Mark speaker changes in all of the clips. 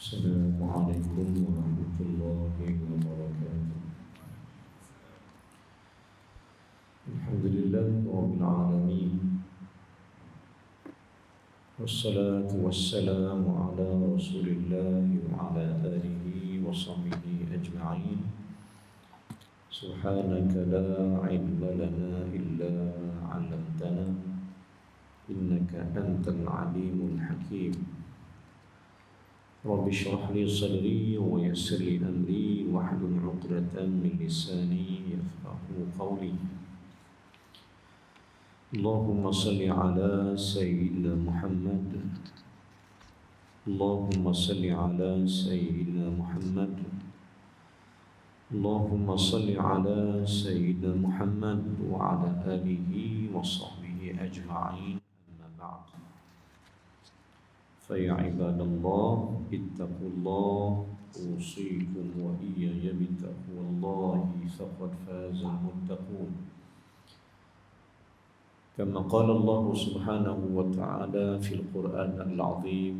Speaker 1: Assalamualaikum warahmatullahi wabarakatuh. Alhamdulillah rabbil alamin. Wassalatu wassalamu ala Rasulillah wa ala alihi wa sahbihi ajma'in. Subhanaka la ilma lana illa 'allamtana innaka antal alimul hakim. Rabbi shrah li sadri wa yassir li amri wahlul 'uqdatam min lisani yafqahu qawli. Allahumma salli ala sayyidina Muhammad. Allahumma salli ala sayyidina Muhammad. Allahumma salli ala sayyidina Muhammad wa ala alihi wa sahbihi ajma'in. Amma ba'd. فيا عباد الله اتقوا الله أوصيكم وإياي بتقوى الله فقد فاز المتقون كما قال الله سبحانه وتعالى في القرآن العظيم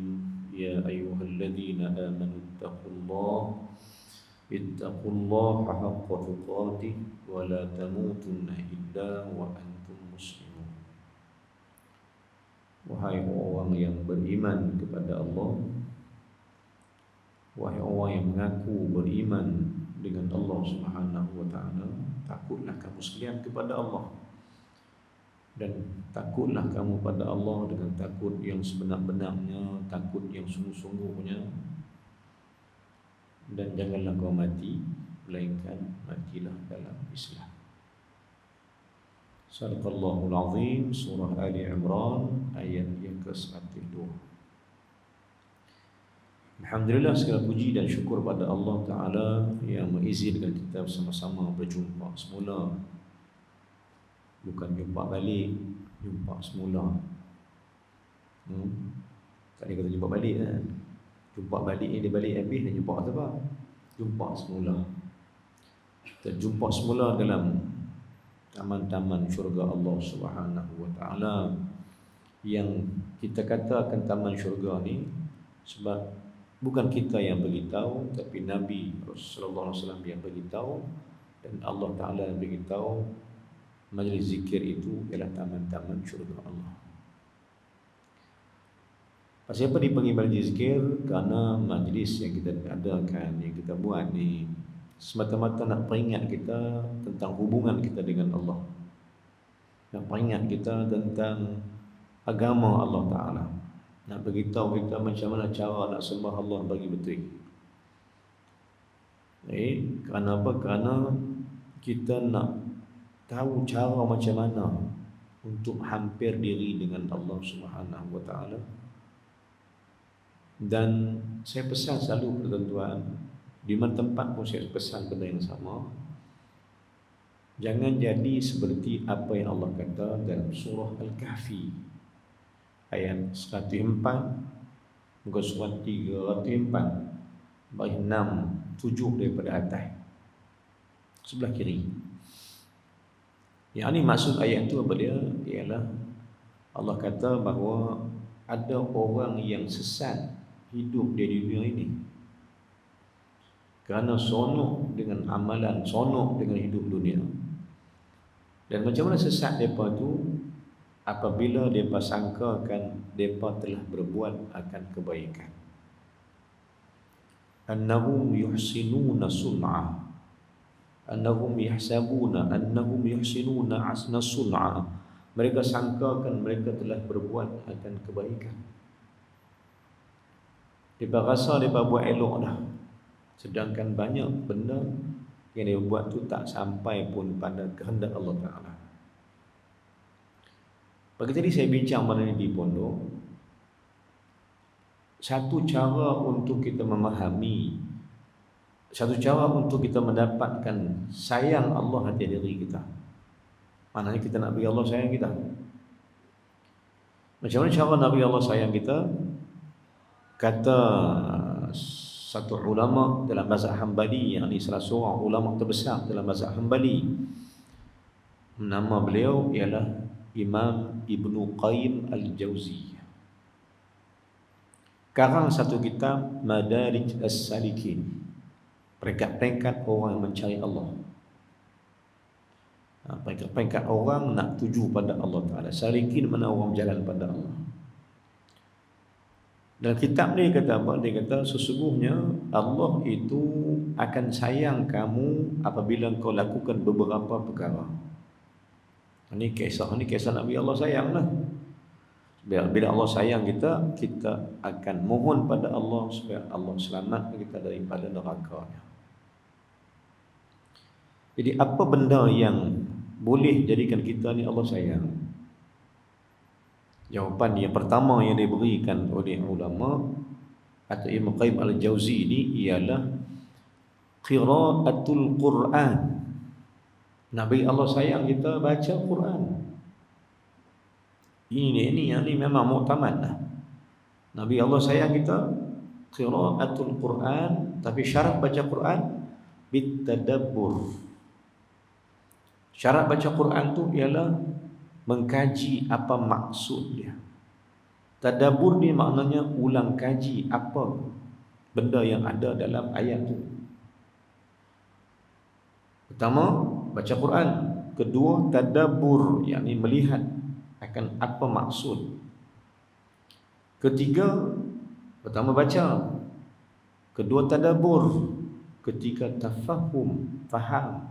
Speaker 1: يا أيها الذين آمنوا اتقوا الله حق تقاته ولا تموتن إلا وأنتم مسلمون. Wahai orang yang beriman kepada Allah, wahai orang yang mengaku beriman dengan Allah Subhanahu wa taala, takutlah kamu sekalian kepada Allah. Dan takutlah kamu pada Allah dengan takut yang sebenar-benarnya, takut yang sungguh-sungguhnya. Dan janganlah kau mati melainkan matilah dalam Islam. Sadaqallahul Azim, surah Ali Imran ayat yang ke-102. Alhamdulillah, segala puji dan syukur pada Allah Ta'ala yang mengizinkan kita bersama-sama berjumpa semula. Bukan jumpa balik, jumpa semula. Tak ada kata jumpa balik kan? Jumpa balik ni dia balik habis dan jumpa kata apa? Jumpa semula. Kita jumpa semula dalam taman-taman syurga Allah Subhanahu wa taala. Yang kita katakan taman syurga ni sebab bukan kita yang beritahu, tapi Nabi sallallahu alaihi wasallam yang beritahu, dan Allah Taala yang beritahu majlis zikir itu ialah taman-taman syurga Allah. Pasal apa dipanggil majlis zikir? Kerana majlis yang kita adakan, yang kita buat ni semata-mata nak peringat kita tentang hubungan kita dengan Allah, nak peringat kita tentang agama Allah Ta'ala, nak beritahu kita macam mana cara nak sembah Allah bagi betul. Kerana apa? Kerana kita nak tahu cara macam mana untuk hampir diri dengan Allah Subhanahu Wa Ta'ala. Dan saya pesan selalu kepada tuan-tuan, di mana tempat pun saya pesan benda yang sama. Jangan jadi seperti apa yang Allah kata dalam surah Al-Kahfi ayat 104, muka surat 304, bagi 6, 7 daripada atas sebelah kiri. Yang ini maksud ayat itu apa dia? Ialah Allah kata bahawa ada orang yang sesat hidup di dunia ini kerana sonok dengan amalan, sonok dengan hidup dunia. Dan macam mana sesat mereka tu? Apabila mereka sangkakan mereka telah berbuat akan kebaikan. Annahum yuhsinuna sun'ah, annahum yahsabuna annahum yuhsinuna asna sun'ah. Mereka sangkakan mereka telah berbuat akan kebaikan. Mereka rasa mereka buat elok dah, sedangkan banyak benda yang dia buat tu tak sampai pun pada kehendak Allah Ta'ala. Pagi tadi saya bincang mana ni di pondok, satu cara untuk kita memahami, satu cara untuk kita mendapatkan sayang Allah hati diri kita. Maknanya kita nak bagi Allah sayang kita. Macam mana cara nak bagi Allah sayang kita? Kata satu ulama dalam mazhab Hambali, yang ini salah seorang ulama terbesar dalam mazhab Hambali, nama beliau ialah Imam Ibnu Qayyim Al-Jauziyah. karang satu kitab Madarij As-Salikin, peringkat-peringkat orang yang mencari Allah. Peringkat-peringkat orang nak tuju pada Allah Ta'ala. Salikin mana orang berjalan pada Allah. Dalam kitab ni kata apa? Dia kata sesungguhnya Allah itu akan sayang kamu apabila kau lakukan beberapa perkara. Ini kisah Nabi Allah sayang lah. Bila Allah sayang kita, kita akan mohon pada Allah supaya Allah selamatkan kita daripada neraka-Nya. Jadi apa benda yang boleh jadikan kita ni Allah sayang? Jawapan yang pertama yang diberikan oleh ulama atau Ibn Qayyim Al-Jauzi ini ialah qiraatul Quran. Nabi Allah sayang kita baca Quran. Ini memang muktamad lah. Nabi Allah sayang kita qiraatul Quran, tapi syarat baca Quran bitadabbur. Syarat baca Quran tu ialah mengkaji apa maksud dia. Tadabbur ni maknanya ulang kaji apa benda yang ada dalam ayat tu. Pertama, baca Quran. Kedua, tadabbur, yakni melihat akan apa maksud. Ketiga, pertama baca. Kedua, tadabbur. Ketiga, tafahum, faham.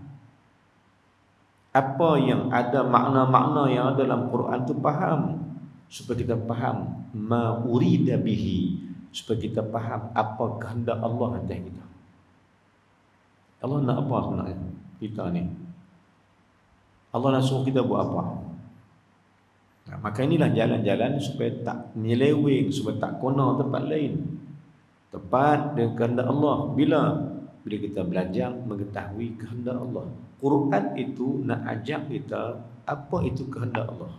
Speaker 1: Apa yang ada makna-makna yang ada dalam Quran tu faham, supaya kita faham ma urida bihi, supaya kita faham apa kehendak Allah atas kita. Allah nak apa sebenarnya kita ni? Allah nak suruh kita buat apa? Nah, maka inilah jalan-jalan supaya tak menyeleweng, supaya tak kona tempat lain. Tepat dengan kehendak Allah. Bila kita belajar mengetahui kehendak Allah. Quran itu nak ajak kita apa itu kehendak Allah.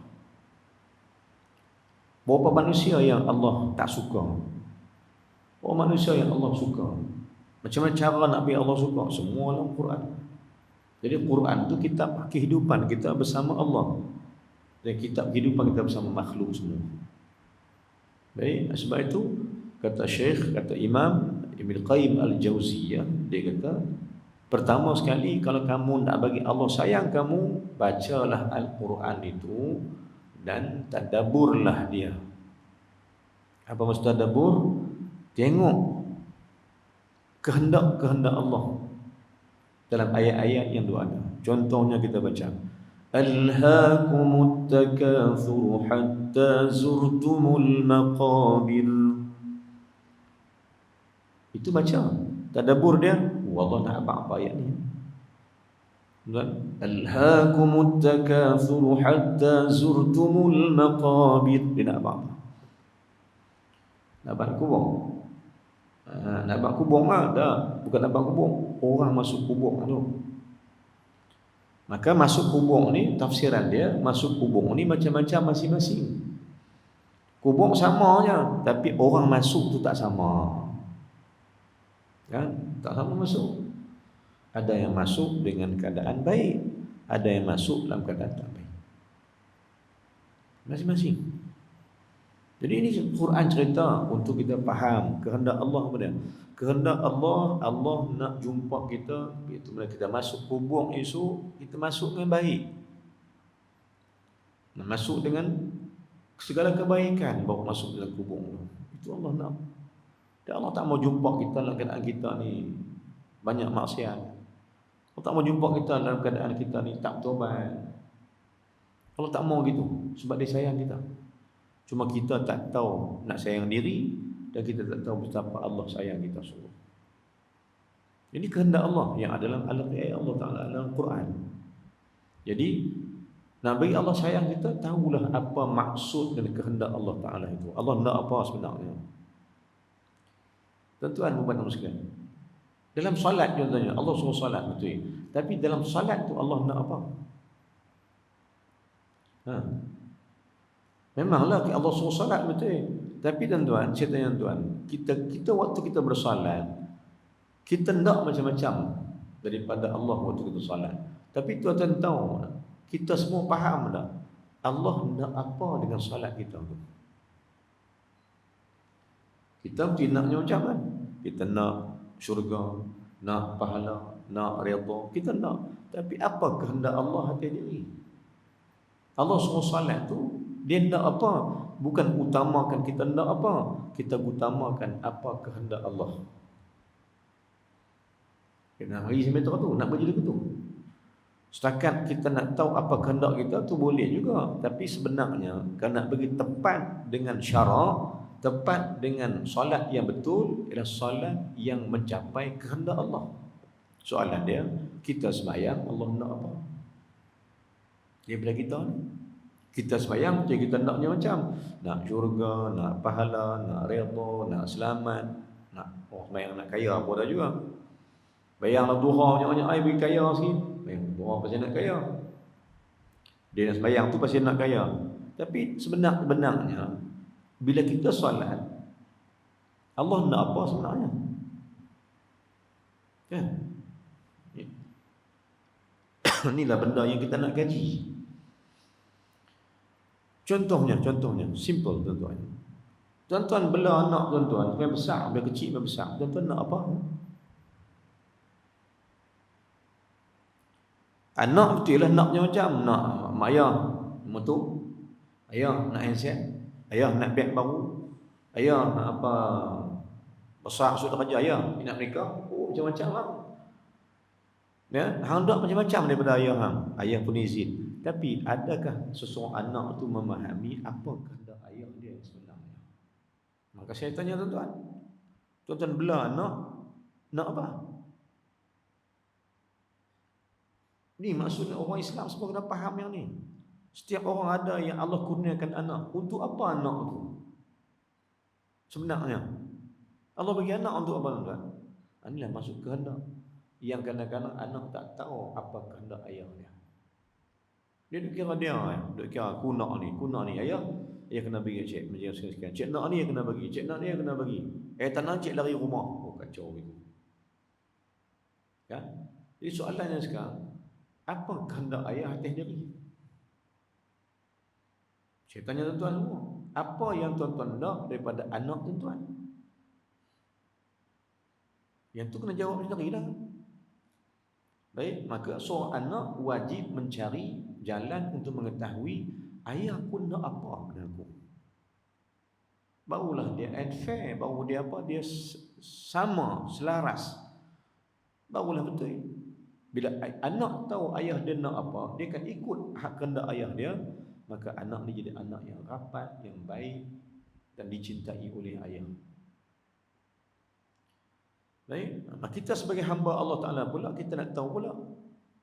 Speaker 1: Berapa manusia yang Allah tak suka? Berapa manusia yang Allah suka? Macam mana cara Nabi Allah suka? Semua dalam Quran. Jadi Quran itu kitab kehidupan kita bersama Allah. Dan kitab kehidupan kita bersama makhluk semua. Baik, sebab itu kata Syekh, kata Imam Ibn Qayyim Al-Jauziyah, dia kata pertama sekali kalau kamu nak bagi Allah sayang kamu, bacalah Al-Quran itu dan tadabburlah dia. Apa maksud tadabbur? Tengok kehendak-kehendak Allah dalam ayat-ayat yang ada. Contohnya kita baca Alhaakumut takatsur hatta zurtumul maqabir. Itu baca, tadabbur dia. Allah nak apa ayat ni? Alhaakumut takatsur hatta zurtumul maqabir. Dia nak apa? Nak buat kubur. Nak buat kubur ada, bukan nak buat kubur. Orang masuk kubur tu. Maka masuk kubur ni tafsiran dia, masuk kubur ni macam-macam masing-masing. Kubur sama je, tapi orang masuk tu tak sama. Kan? Tak sama masuk. Ada yang masuk dengan keadaan baik, ada yang masuk dalam keadaan tak baik. Masing-masing. Jadi ini Quran cerita untuk kita faham kehendak Allah apa dia. Kehendak Allah, Allah nak jumpa kita, iaitu bila kita masuk kubur esok, kita masuk dengan baik. Masuk dengan segala kebaikan baru masuk dalam kubur. Itu Allah nak. Dan Allah tak mau jumpa kita dalam keadaan kita ni banyak maksiat. Allah tak mau jumpa kita dalam keadaan kita ni tak bertobat. Allah tak mau gitu sebab dia sayang kita. Cuma kita tak tahu nak sayang diri dan kita tak tahu betapa Allah sayang kita semua. Ini kehendak Allah yang ada dalam ayat Allah Ta'ala dalam Quran. Jadi Nabi Allah sayang kita, tahulah apa maksud dan kehendak Allah Ta'ala itu. Allah nak apa sebenarnya? Tuan-tuan dan puan sekalian, dalam solat contohnya Allah suruh solat betul. Tapi dalam solat tu Allah nak apa? Memanglah Allah suruh solat betul. Tapi tuan-tuan, saya tanya tuan, kita waktu kita bersolat, kita nak macam-macam daripada Allah waktu kita solat. Tapi tuan-tuan tahu, kita semua faham tak Allah nak apa dengan solat kita tu? Kita mesti naknya macam kan. Kita nak syurga, nak pahala, nak redha, kita nak. Tapi apa kehendak Allah atas diri? Allah suruh salat tu, dia nak apa? Bukan utamakan kita nak apa, kita utamakan apa kehendak Allah. Kena bagi semeter tu, nak bagi tu. Setakat kita nak tahu apa kehendak kita tu boleh juga, tapi sebenarnya kalau nak bagi tepat dengan syarak, tepat dengan solat yang betul ialah solat yang mencapai kehendak Allah. Soalan dia, kita sembahyang Allah nak apa? Daripada kita ni, kita sembahyang jadi kita naknya macam nak syurga, nak pahala, nak redha, nak selamat, nak sembahyang nak kaya apa dah juga. Bayanglah duha banyak-banyak ai bagi kaya sikit. Duha pasal nak kaya. Dia nak sembahyang tu pasal nak kaya. Tapi sebenarnya bila kita solat, Allah nak apa sebenarnya? Kan? Inilah benda yang kita nak kaji. Contohnya, simple tuan-tuan. Tuan-tuan bela anak tuan-tuan, yang besar, yang kecil, yang besar. Tuan-tuan nak apa? Anak betul lah naknya macam nak mak ayah motor, ayah nak handset, ayah nak beg baru, ayah nak apa besar sudah kerja ayah nak menikah, macam-macam lah. Ya, hang dak macam-macam daripada ayah hang. Ayah pun izin. Tapi adakah seseorang anak tu memahami apa kehendak ayah dia sebenarnya? Maka saya tanya tuan-tuan. Tuan-tuan bela anak nak apa? Ni maksudnya orang Islam semua kena faham yang ni. Setiap orang ada yang Allah kurniakan anak. Untuk apa anak tu? Sebenarnya Allah bagi anak untuk apa tuan-tuan? Inilah maksud kehendak. Yang kadang-kadang anak tak tahu apa kehendak ayah dia. Dia duk kira dia, duk kira aku nak ni ayah kena bagi cik macam sekian. Cik nak ni kena bagi, cik nak ni kena bagi. Tak nak cik lari rumah. Kacau gitu. Ya. Jadi soalannya sekarang, apa kehendak ayah atas diri? Saya tanya tuan-tuan semua, apa yang tuan-tuan nak daripada anak tuan-tuan? Yang tu kena jawab sendiri lah. Baik, maka seorang anak wajib mencari jalan untuk mengetahui ayah aku nak apa dengan aku. Barulah dia add fair, baru dia apa, dia sama, selaras. Barulah betul. Bila anak tahu ayah dia nak apa, dia akan ikut hak kehendak ayah dia, maka anak ni jadi anak yang rapat, yang baik dan dicintai oleh ayah. Baik, kita sebagai hamba Allah Ta'ala pula, kita nak tahu pula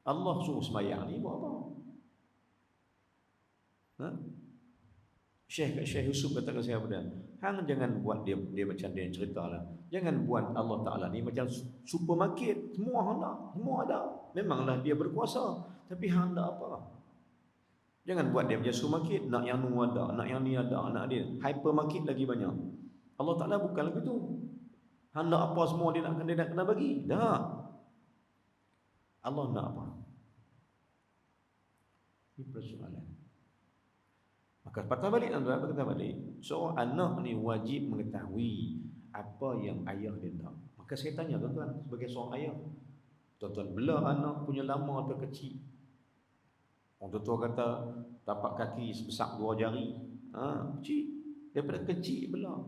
Speaker 1: Allah suruh sembahyang ni buat apa? Syekh Yusuf kata ke saya pada, hang jangan buat dia macam dia cerita lah. Jangan buat Allah Ta'ala ni macam supermarket, semua hang nak, semua ada. Memanglah dia berkuasa, tapi hang nak apa? Jangan buat dia macam supermarket, nak yang nu ada, nak yang ni ada, nak dia hypermarket lagi banyak. Allah Ta'ala bukan lagi tu. Hang nak apa semua dia nak kena bagi. Tak. Allah nak apa? Ini persoalan. Maka patah balik tuan-tuan, patah balik. Seorang anak ni wajib mengetahui apa yang ayah dia nak. Maka saya tanya tuan-tuan, sebagai seorang ayah, tuan-tuan bela anak punya lama atau kecil? Orang tua kata tapak kaki sebesar 2 jari. Kecil. Daripada kecil bela.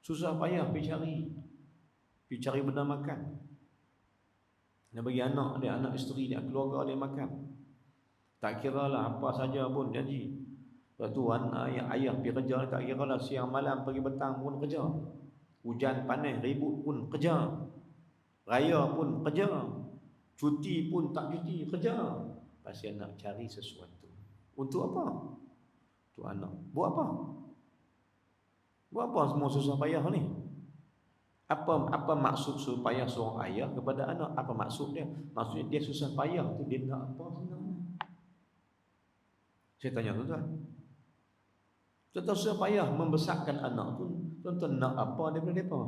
Speaker 1: Susah payah pergi cari benda makan. Nak bagi anak dia, anak isteri dia, keluarga dia makan. Tak kira lah apa saja pun janji. Lepas tu ayah pergi kerja, tak kira lah siang malam pergi petang pun kerja. Hujan panas ribut pun kerja. Raya pun kerja. Cuti pun tak cuti kerja. Pasti nak cari sesuatu. Untuk apa? Untuk anak. Buat apa? Buat apa semua susah payah ni? Apa maksud supaya seorang ayah kepada anak? Apa maksud dia? Maksudnya dia susah payah tu dia nak apa sebenarnya? Saya tanya tuan-tuan. Tuan-tuan susah payah membesarkan anak tu, tuan-tuan nak apa daripada mereka?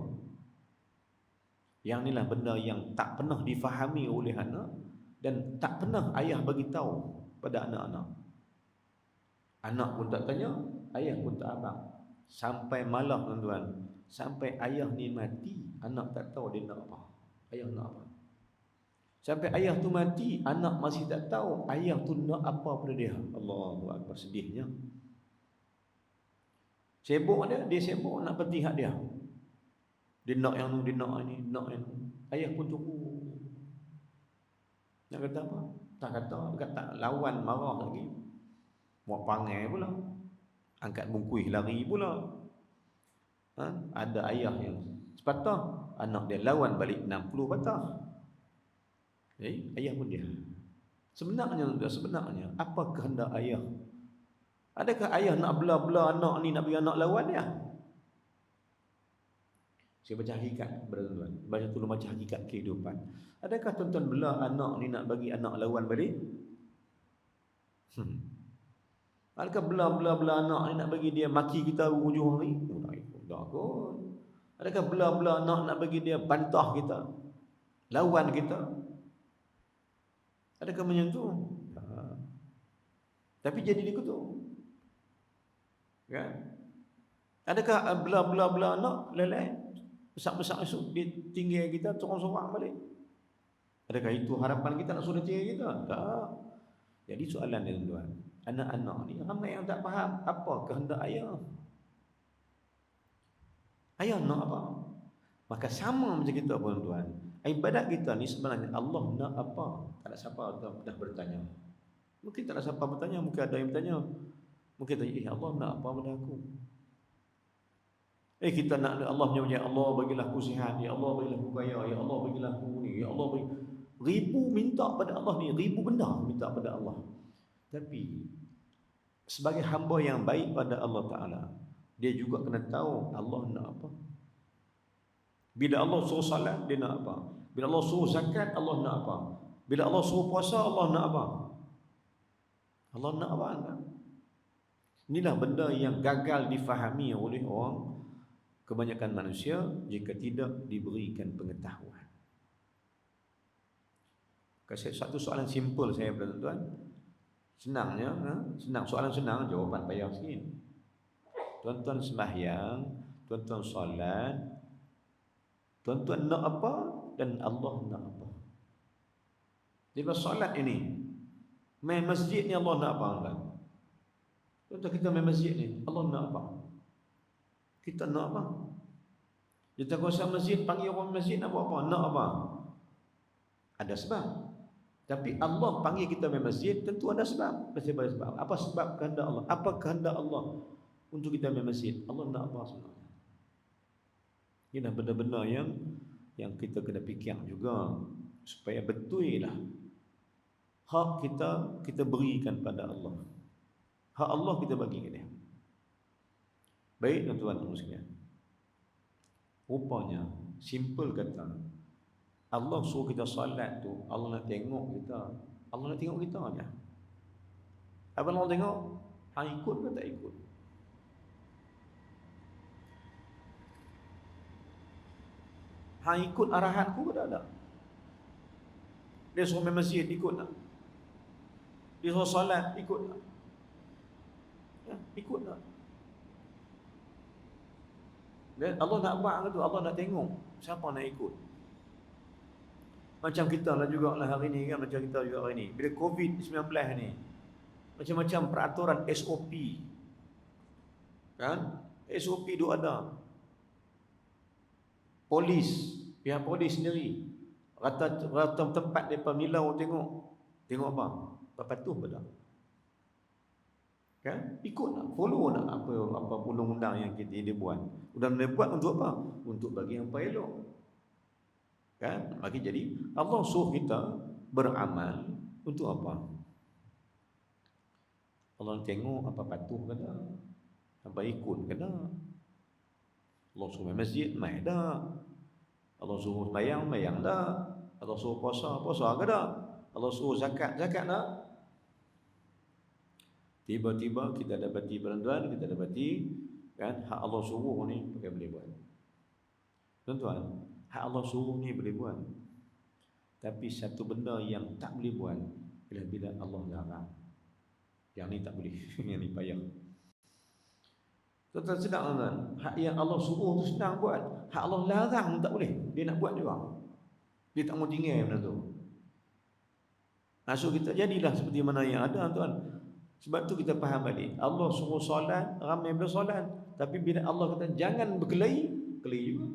Speaker 1: Yang inilah benda yang tak pernah difahami oleh anak dan tak pernah ayah bagi tahu pada anak-anak. Anak pun tak tanya, ayah pun tak abang. Sampai malah tuan-tuan, sampai ayah ni mati, anak tak tahu dia nak apa. Ayah nak apa. Sampai ayah tu mati, anak masih tak tahu ayah tu nak apa pada dia. Allahu Akbar, sedihnya. Sibuk dia sibuk nak peti hak dia. Dia nak yang tu, dia nak ini, nak yang tu. Ayah pun tunggu. Nak kata apa? Tak kata, kata lawan marah lagi. Mau panggil pula. Angkat bungkuih lari pula. Ada ayah yang sepatah, anak dia lawan balik 60 patah. Ayah pun dia. Sebenarnya apa kehendak ayah? Adakah ayah nak bela-bela anak ni, nak bagi anak lawan dia? Saya baca hakikat tuan-tuan, tolong baca hakikat kehidupan. Adakah tuan-tuan bela anak ni nak bagi anak lawan balik? Adakah bela anak ni nak bagi dia maki kita hujung hari? Tak kot. Adakah bela anak nak bagi dia bantah kita, lawan kita? Adakah menyentuh? Tapi jadi dikutuk. Kan? Adakah bela anak lelai besar-besar esok dia tinggal kita turun sorang balik? Adakah itu harapan kita nak suruh tinggal kita? Tak. Jadi soalan dia tuan, anak-anak ni ramai yang tak faham apa kehendak ayah. Ayah nak apa? Maka sama macam kita pun tuan. Ibadat kita ni sebenarnya Allah nak apa? Tak ada siapa dah bertanya. Mungkin tak ada siapa bertanya, mungkin ada yang bertanya. Mungkin tanya, Allah nak apa pada aku? Kita nak Allah punya, Allah bagilah aku sihat, ya Allah bagilah aku kaya, ya Allah bagilah aku ni, ya Allah bagi. Ribu minta pada Allah ni, ribu benda minta pada Allah. Tapi sebagai hamba yang baik pada Allah Ta'ala, dia juga kena tahu Allah nak apa. Bila Allah suruh salat, dia nak apa? Bila Allah suruh zakat, Allah nak apa? Bila Allah suruh puasa, Allah nak apa? Allah nak apa? Inilah benda yang gagal difahami oleh orang, kebanyakan manusia, jika tidak diberikan pengetahuan. Satu soalan simple saya tuan-tuan. Senangnya, senang, soalan senang, jawapan payah sikit. Tuan-tuan sembahyang, tuan-tuan solat, tuan-tuan nak apa dan Allah nak apa. Jadi solat ini, main masjid ni Allah nak apa kan? Tuan-tuan kita main masjid ni, Allah nak apa? Kita nak apa? Kita kuasa masjid, panggil orang masjid nak buat apa? Nak apa? Ada sebab. Tapi Allah panggil kita main masjid, tentu ada sebab. Sebab. Apa sebab kehendak Allah? Apa kehendak Allah untuk kita main masjid? Allah nak apa sebenarnya? Ini benda-benda yang kita kena fikir juga, supaya betul lah hak kita berikan pada Allah. Hak Allah kita bagi ke dia. Baik tuan-tuan sekalian. Rupanya simple kata, Allah suruh kita salat tu, Allah nak tengok kita. Allah nak tengok kita aja. Apa Allah tengok? Ikut ke tak ikut? Ikut arahanku ke tak ada? Dia suruh main masjid, ikut tak? Dia suruh salat, ikut tak? Ikut tak? Dan Allah nak buat ke tu? Allah nak tengok siapa nak ikut. Macam kita lah juga lah hari ni kan, macam kita juga hari ni. Bila COVID-19 ni, macam-macam peraturan SOP. Kan? SOP tu ada. Pihak polis sendiri rata tempat depa milau tengok apa? Patuh ke tak? Kan? Ikut tak? Follow tak apa undang-undang yang dia buat? Undang-undang dia buat untuk apa? Untuk bagi yang elok. Kan? Maka jadi Allah suruh kita beramal untuk apa? Allah tengok apa patuh ke tak? Apa ikut ke tak? Allah suruh main masjid, main tak? Allah suruh bayang tak? Allah suruh puasa ke tak? Allah suruh zakat tak? Tiba-tiba kita dapati tuan-tuan, kan, hak Allah suruh ni pakai boleh buat. Tuan-tuan, hak Allah suruh ni boleh buat. Tapi satu benda yang tak boleh buat bila Allah larang. Yang ni tak boleh, yang ni payah. Tuan-tuan sedang tuan. Hak yang Allah suruh tu senang buat. Hak Allah larang tak boleh. Dia nak buat juga. Dia tak mau tinggal benda tu. So kita jadilah seperti mana yang ada tuan. Sebab tu kita faham balik. Allah suruh solat, ramai bersolat. Tapi bila Allah kata jangan berkelahi, kelahi juga.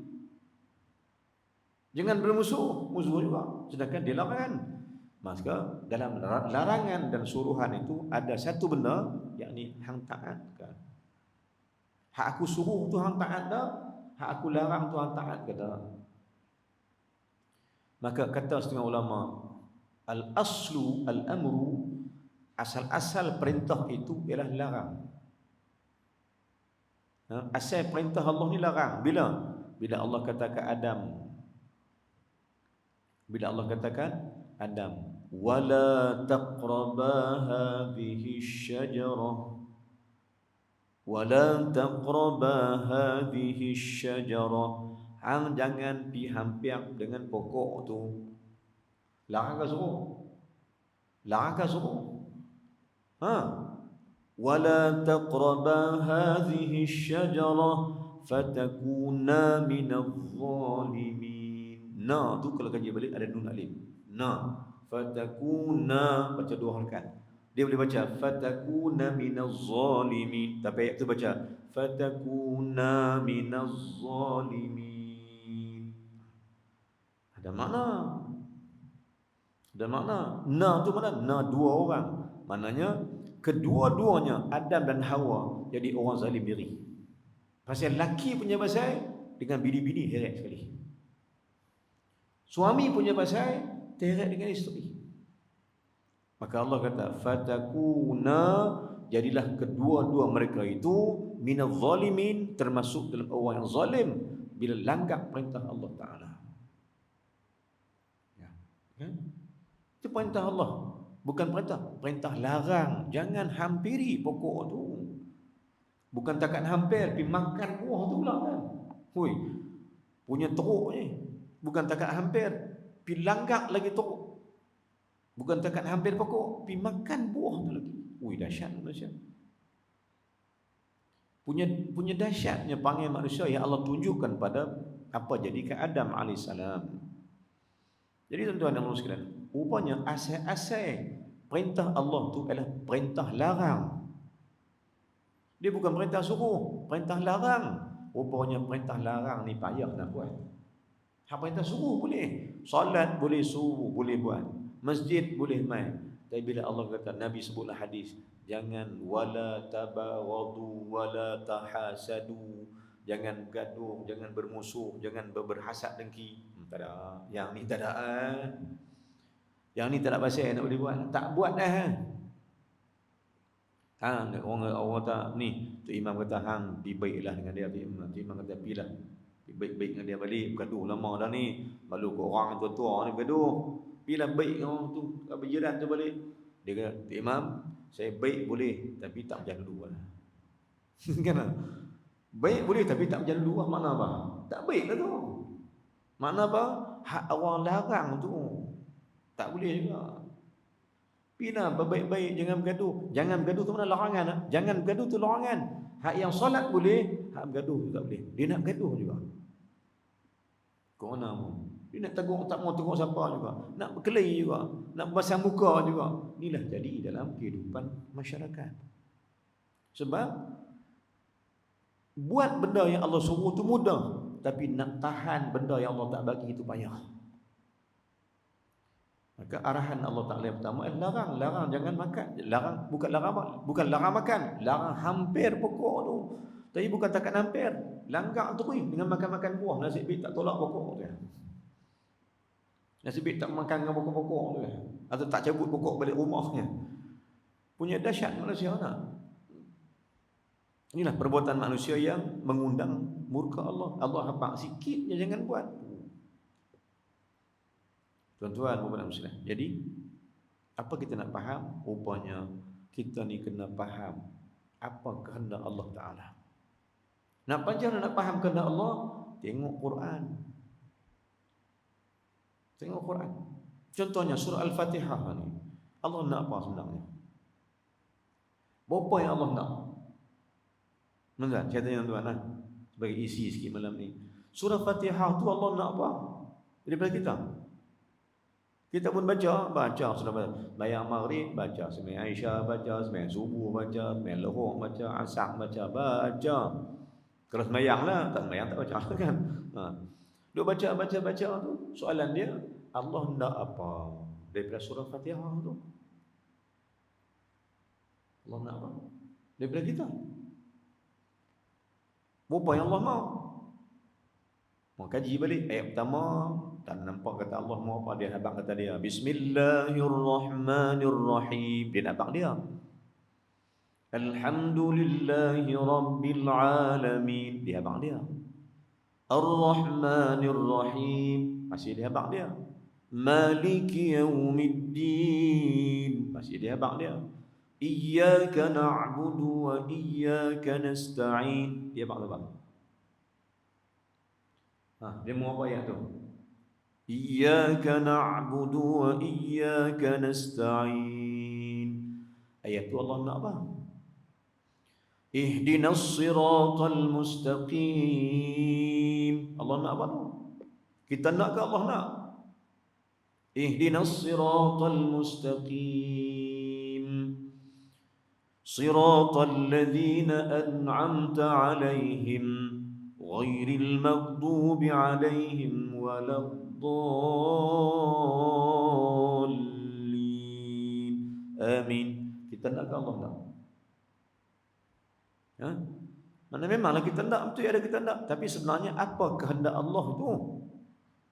Speaker 1: Jangan bermusuh, musuh juga. Sedangkan dia larangan. Maka dalam larangan dan suruhan itu ada satu benda, yakni hang taat kan. Hak aku suruh tu hang taat dah, hak aku larang tu hang taat ke tak? Maka kata setengah ulama, al-aslu al-amru, asal-asal perintah itu ialah larang. Asal perintah Allah ni larang. Bila? Bila Allah katakan Adam. Bila Allah katakan Adam, wala taqraba hadhihi syajarah. Wala taqraba hadhihi syajarah. Hang jangan pi hampir dengan pokok tu. Larang ke suruh? Larang ke suruh? Wala taqraba hadhihi syajarah fatakuna minadh zalimin. Na tu kalau kaji balik ada nun alif. Na fatakuna, baca dua harakat. Dia boleh baca fatakuna minaz zalimin, tapi ayat tu baca fatakuna minaz zalimin. Ada makna. Ada makna. Na tu mana? Na dua orang. Maknanya kedua-duanya Adam dan Hawa jadi orang zalim diri. Pasal laki punya pasal dengan bini-bini heret sekali. Suami punya pasal terheret dengan isteri. Maka Allah kata fatakuna, jadilah kedua-dua mereka itu minaz zalimin, termasuk dalam orang yang zalim bila langgar perintah Allah Taala. Ya. Itu perintah Allah, bukan perintah larang. Jangan hampiri pokok tu. Bukan takat hampir pergi makan buah tu pula kan. Hui, punya teruk ni. Bukan takat hampir pergi langgar lagi teruk. Bukan takat hampir pokok, pergi makan buah tu lagi. Ui, dahsyat manusia. Punya dahsyatnya panggil manusia yang Allah tunjukkan pada apa jadi ke Adam AS. Jadi tuan-tuan dan puan sekalian, rupanya asal-asal perintah Allah tu adalah perintah larang. Dia bukan perintah suruh, perintah larang. Rupanya perintah larang ni payah nak buat. Hak perintah suruh boleh, solat boleh suruh, boleh buat, masjid boleh main. Tapi bila Allah kata, Nabi sebutlah hadis, jangan wala tabaghadu wala tahasadu, jangan gaduh, jangan bermusuh, jangan berhasad dengki. Tak ada. Yang ni tak ada. Yang ni tak ada pasal nak boleh buat. Tak buat dah. Orang tak ni, tu imam kata hang dibaiklah dengan dia, tu imam kata pilah. Baik-baik dengan dia balik, bergaduh lama dah ni. Malu ke orang tua-tua ni bergaduh. Pilah baik dengan orang tu, berjiran tu balik. Dia kata, imam, saya baik boleh, tapi tak berjalan dua lah. Kan? Baik boleh, tapi tak berjalan dua, makna apa? Tak baik lah tu. Makna apa? Hak orang larang tu tak boleh juga. Pilah baik-baik, jangan bergaduh. Jangan bergaduh tu mana larangan lah. Jangan bergaduh tu larangan. Hak yang solat boleh, hak bergaduh tu tak boleh. Dia nak bergaduh juga. Kau mana mu? Dia nak tegur, tak mau tegur siapa juga. Nak berkelahi juga. Nak berbasah muka juga. Inilah jadi dalam kehidupan masyarakat. Sebab buat benda yang Allah suruh tu mudah, tapi nak tahan benda yang Allah tak bagi itu payah. Maka arahan Allah Taala yang pertama adalah larang jangan makan. Larang bukan larang makan, larang hampir pokok tu. Tapi bukan takat hampir, langgar tu dengan makan-makan buah. Nasib baik tak tolak pokok tu. Nasib baik tak makan dengan pokok-pokok tu. Atau tak cabut pokok balik rumahnya. Punya dahsyat manusia nak. Inilah perbuatan manusia yang mengundang murka Allah. Allah habaq sikit je jangan buat. Tuan-tuan, puan-puan muslim. Jadi apa kita nak faham? Rupanya kita ni kena faham apa kehendak Allah Taala. Nak panjang nak faham kehendak Allah, tengok Quran. Tengok Quran. Contohnya surah Al-Fatihah ni. Allah nak apa sebenarnya? Berapa yang Allah nak? Tuan-tuan, saya tanya tuan-tuan sebagai isi sikit malam ni. Surah Fatihah tu Allah nak apa daripada kita? Kita pun baca sudah bayang maghrib baca, sembahyang Aisyah baca, sembahyang subuh baca, sembahyang Zuhur baca, Asar baca. Kalau sembahyang lah, tak sembahyang tak baca kan. Duk baca tu, soalan dia, Allah nak apa daripada surah Fatihah tu? Allah nak apa daripada kita? Apa yang Allah mau? Mau kaji balik ayat pertama, tak nampak kata Allah mau apa, dia abang kata dia Bismillahirrahmanirrahim, dia abang dia Alhamdulillahi Rabbil Alamin, dia abang dia Ar-Rahmanirrahim, masih dia abang dia Maliki Yawmiddin, masih dia abang dia Iyyaka na'budu wa iyyaka nasta'in, dia abang dia. Dia mau apa ayat tu? Iyyaka na'budu wa iyyaka nasta'in. Ayat tu Allah nak apa? Ihdinas siratal mustaqim. Allah nak apa tu? Kita nak ke Allah nak? Ihdinas siratal mustaqim. Siratal ladzina an'amta 'alaihim ghairil maghdubi 'alaihim waladdallin. Amin. Kita nak ke Allah nak? Mana memanglah kita nak, betul ada kita nak, tapi sebenarnya apa kehendak Allah itu?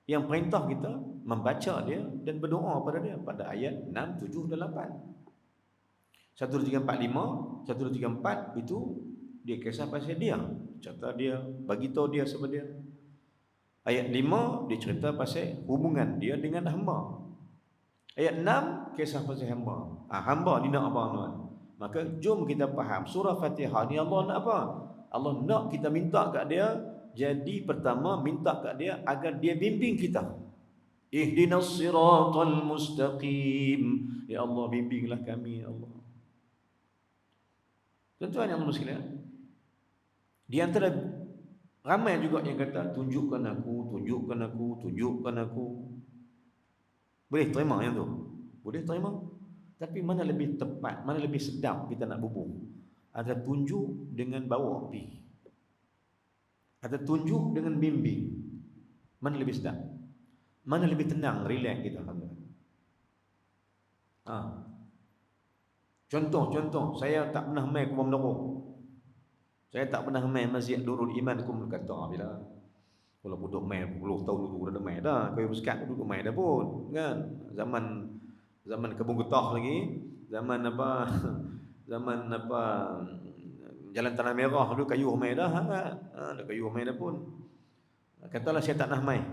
Speaker 1: Yang perintah kita membaca dia dan berdoa pada dia pada ayat 6, 7 dan 8. 1, 2, 3, 4, 5, 1, 2, 3, 4 itu dia kisah pasal dia, cerita dia, bagi tahu dia siapa dia. Ayat 5 dia cerita pasal hubungan dia dengan hamba. Ayat 6 kisah pasal hamba. Hamba ni nak apa tuan? Maka jom kita faham surah Fatihah ni Allah nak apa? Allah nak kita minta kat dia. Jadi pertama minta kat dia agar dia bimbing kita. Ihdinas siratal mustaqim. Ya Allah, bimbinglah kami ya Allah. Tuan-tuan yang sekalian, di antara ramai juga yang kata tunjukkan aku. Boleh terima yang tu? Boleh terima. Tapi mana lebih tepat, mana lebih sedap kita nak bubuh? Ada tunjuk dengan bawa api, ada tunjuk dengan bimbing. Mana lebih sedap? Mana lebih tenang, relax kita? Contoh, saya tak pernah main Kubang Menara. Saya tak pernah main Masjid Nurul Iman. Aku berkata bila kalau duduk main 10 tahun dulu dah main dah. Kau sekat duduk main dah pun kan. Zaman Kebun Getah lagi, zaman Jalan Tanah Merah dulu kayu main dah kan. Dah kayu main dah pun. Katalah saya tak nak main.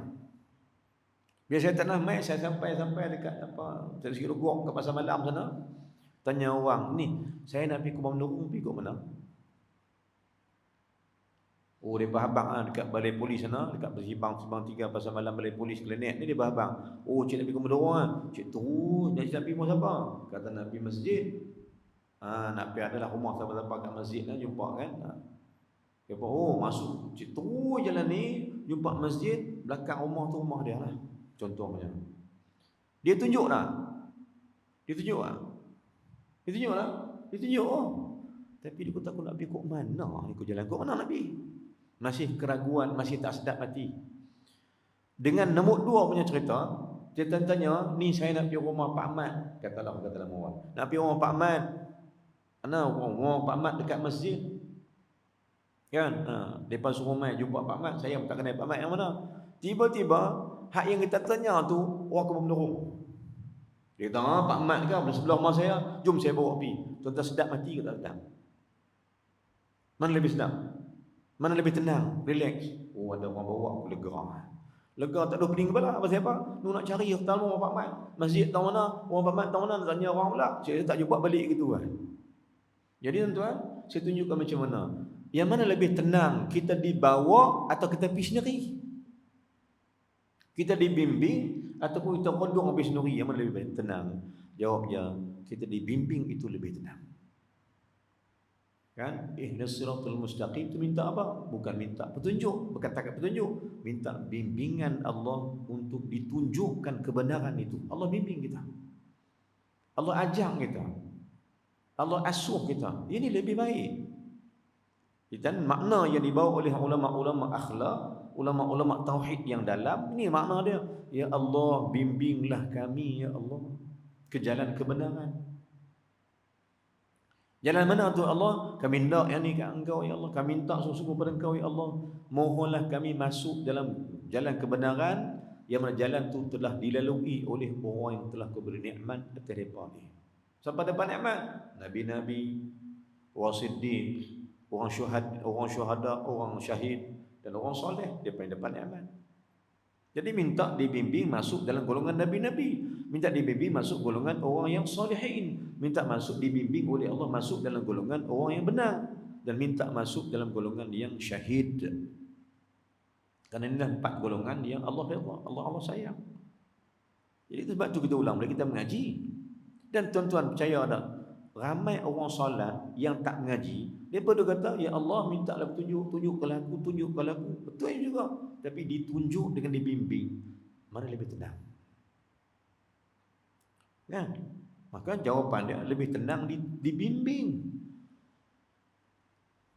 Speaker 1: Bila saya tak nak main, saya sampai dekat saya sikit gua ke pasar malam sana. Tanya orang, ni saya nak pergi Kubang Menara, pergi kat mana? Oh, dia berhabang dekat balai polis sana, dekat Simpang 3 pasal malam balai polis Klenet ni dia berhabang. Oh, cik nak pergi ke Menara. Cik terus nak pergi rumah siapa? Kata nak pergi masjid. Nak pergi adalah rumah siapa-siapa kat masjid lah, jumpa kan. Dia pun, oh masuk. Cik terus jalan ni, jumpa masjid, belakang rumah tu rumah dia lah. Contohnya. Dia tunjuk lah. Dia tunjuk oh. Tapi dia kata aku nak pergi kok mana? Aku jalan kok mana nak pergi? Masih keraguan, masih tak sedap hati. Dengan nombor 2 punya cerita, dia tanya, ni saya nak pergi rumah Pak Ahmad. Katalah orang. Nak pergi rumah Pak Ahmad. Mana rumah Pak Ahmad dekat masjid? Kan? Depan suruh mai jumpa Pak Ahmad. Saya pun tak kenal Pak Ahmad yang mana. Tiba-tiba, hak yang kita tanya tu, orang Kubang Menara. Dia kata, Pak Ahmad kan sebelah rumah saya, jom saya bawa pergi. Tuan-tuan sedap hati ke tak sedap? Mana lebih sedap? Mana lebih tenang, relax? Oh, ada orang bawa, aku lega tak ada pening kepala. Pasal apa? Nak cari tahu rumah Pak Ahmad, masjid tahu mana, rumah Pak Ahmad tahu mana, tanya orang pula. Saya tak jumpa balik gitu kan. Jadi tuan-tuan, saya tunjukkan macam mana. Yang mana lebih tenang, kita dibawa atau kita pergi sendiri? Kita dibimbing ataupun kita kodong habis sendiri, yang mana lebih tenang? Jawabnya, kita dibimbing itu lebih tenang. Kan? Ihdinas siratal mustaqim itu minta apa? Bukan minta petunjuk, bukan takat petunjuk, minta bimbingan Allah untuk ditunjukkan kebenaran itu. Allah bimbing kita. Allah ajak kita. Allah asuh kita. Ini lebih baik. Dan makna yang dibawa oleh ulama-ulama akhlak, ulama-ulama tauhid yang dalam, ini makna dia. Ya Allah, bimbinglah kami ya Allah ke jalan kebenaran. Jalan mana tu Allah? Kami hendak yang ni kat engkau ya Allah. Kami minta sungguh-sungguh pada engkau ya Allah. Mohonlah kami masuk dalam jalan kebenaran yang mana jalan tu telah dilalui oleh orang yang telah kau beri nikmat atas mereka ni. Siapa dapat nikmat? Nabi-nabi, orang siddiq, orang syuhada, orang syahid dan orang soleh, dia paling dapat nikmat. Jadi minta dibimbing masuk dalam golongan nabi-nabi, minta dibimbing masuk golongan orang yang salihin, minta masuk dibimbing oleh Allah masuk dalam golongan orang yang benar, dan minta masuk dalam golongan yang syahid. Karena inilah 4 golongan yang Allah redha, Allah sayang. Jadi sebab tu kita ulang bila kita mengaji. Dan tuan-tuan percaya tak? Ramai orang solat yang tak mengaji, mereka dia kata, ya Allah mintalah petunjuk, tunjukkanlah aku. Betul juga. Tapi ditunjuk dengan dibimbing, mana lebih tenang? Kan? Maka jawapan dia lebih tenang dibimbing.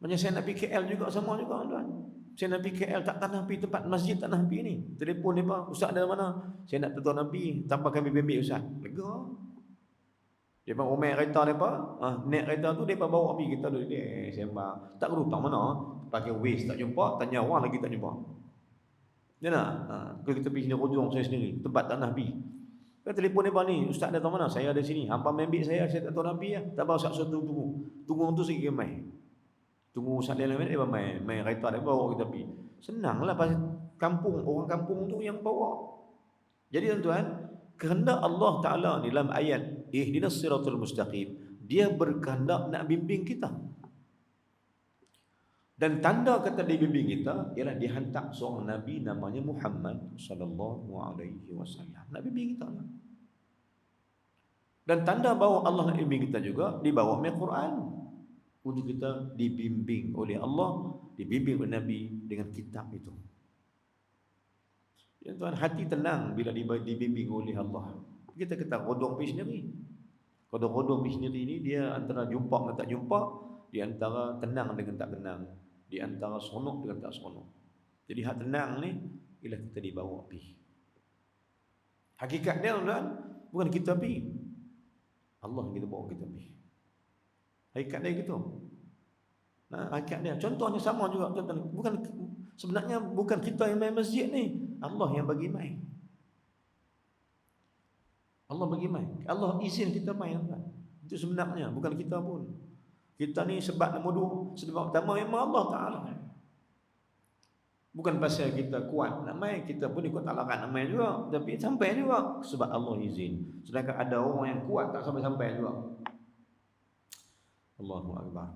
Speaker 1: Macam saya nak pergi KL juga, sama juga tuan. Saya nak pergi KL tak tanah pergi tempat masjid, tak tanah pergi ni. Telefon dia, ustaz dari mana? Saya nak tuan pergi, tanpa kami bimbing ustaz. Lega. Dia omel kereta depa, naik kereta tu depa bawa pergi kita duduk dia sembang. Tak perlu tak mana, pakai Waze tak jumpa, tanya orang lagi tak jumpa. Ya nak? Kalau kita pergi sini hujung saya sendiri, tempat tanah pergi. Kan telefon depa ni, ustaz datang mana? Saya ada sini. Hampa ambil saya tak tahu nak pergi ya. Tak apa ustaz suruh tunggu. Tunggu tu sikit mai. Tunggu ustaz lain dia main kereta dia bawa kita pergi. Senanglah pasal kampung, orang kampung tu yang bawa. Jadi tuan-tuan, kehendak Allah Ta'ala ni dalam ayat Ihdinas siratal mustaqim, dia berkehendak nak bimbing kita. Dan tanda kata dia bimbing kita ialah dihantar seorang Nabi namanya Muhammad sallallahu alaihi wasallam. Nak bimbing kita lah. Dan tanda bahawa Allah nak bimbing kita juga dibawa oleh Quran. Untuk kita dibimbing oleh Allah, dibimbing oleh Nabi dengan kitab itu. Ya tuan, hati tenang bila dibimbing oleh Allah. Kita kata rodong pergi sendiri. Kalau rodong pergi sendiri ni, dia antara jumpa dengan tak jumpa, di antara tenang dengan tak tenang, di antara seronok dengan tak seronok. Jadi hak tenang ni ialah kita dibawa pergi. Hakikat dia tuan, bukan kita pergi, Allah yang kita bawa kita pergi. Hakikat dia gitu. Hakikat dia contohnya sama juga tuan-tuan. Sebenarnya bukan kita yang main masjid ni, Allah yang bagi main. Allah bagi main. Allah izin kita main kan. Itu sebenarnya bukan kita pun. Kita ni sebab nombor 2, sebab pertama memang Allah Taala. Bukan pasal kita kuat nak main, kita pun ikut tak larat nak main juga, tapi sampai juga sebab Allah izin. Sedangkan ada orang yang kuat tak sampai-sampai juga. Allahu akbar.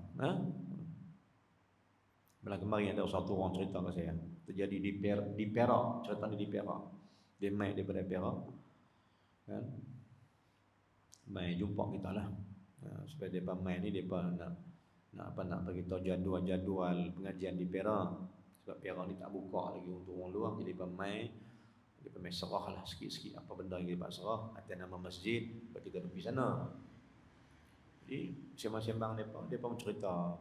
Speaker 1: Malah kemarin ada satu orang cerita ke saya, terjadi di Perak, cerita ni di Perak. Dia main daripada Perak. Kan? Main jumpa kita lah. Supaya depa main ni depa nak bagi tahu jadual pengajian di Perak. Sebab Perak ni tak buka lagi untuk orang luar, jadi depa main serah lah sikit-sikit apa benda yang depa serah atas nama masjid, bagi kita pergi sana. Jadi sembang-sembang depa mencerita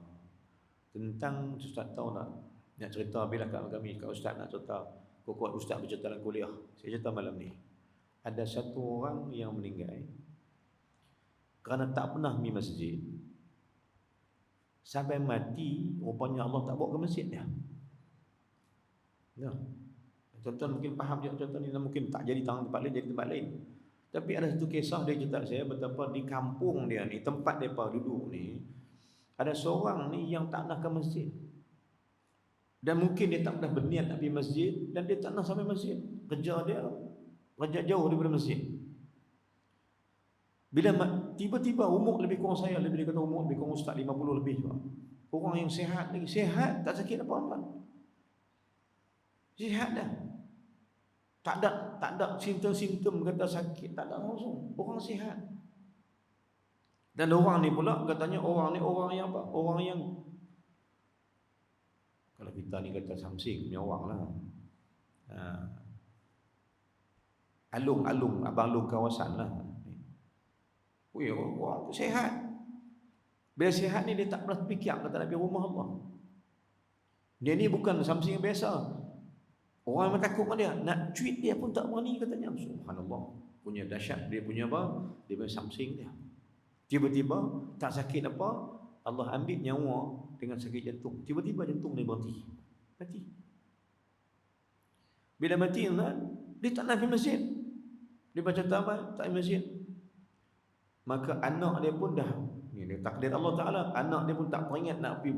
Speaker 1: tentang ustaz tahu nak cerita bila kat kami, kat ustaz nak cerita, kok ustaz bercerita dalam kuliah. Saya cerita malam ni. Ada satu orang yang meninggal kerana tak pernah pergi masjid. Sampai mati, rupanya Allah tak bawa ke masjid dia. Ya. Tuan-tuan mungkin faham je contoh ni, mungkin tak jadi tempat lain, jadi tempat lain. Tapi ada satu kisah dia cerita saya betapa di kampung dia ni, tempat depa duduk ni, ada seorang ni yang tak nak ke masjid. Dan mungkin dia tak pernah berniat nak pergi masjid, dan dia tak nak sampai masjid. Kerja jauh daripada masjid. Bila tiba-tiba umur lebih kurang saya, lebih dia kata umur lebih kurang ustaz 50 lebih juga. Orang yang sihat lagi, sihat, tak sakit apa-apa. Sihat dah. Tak ada simptom-simptom kata sakit, tak ada langsung. Orang sihat. Dan orang ni pula katanya orang ni orang yang apa? Orang yang kalau kita ni kata samsing punya orang lah. Alung-alung, abang alung kawasan lah. Weh, orang tu sihat. Bila sihat ni dia tak pernah fikir kata Nabi rumah Allah. Dia ni bukan samsing yang biasa. Orang yang takut dengan dia, nak cuit dia pun tak berani katanya. Subhanallah. Punya dahsyat dia punya apa? Dia punya samsing dia. Tiba-tiba tak sakit apa, Allah ambil nyawa dengan sakit jantung. Tiba-tiba jantung dia berhenti. Mati. Bila mati dia tak nak pergi masjid. Dia baca tamat tak pergi masjid. Maka anak dia pun dah, ni dia takdir Allah Taala, anak dia pun tak teringat nak pergi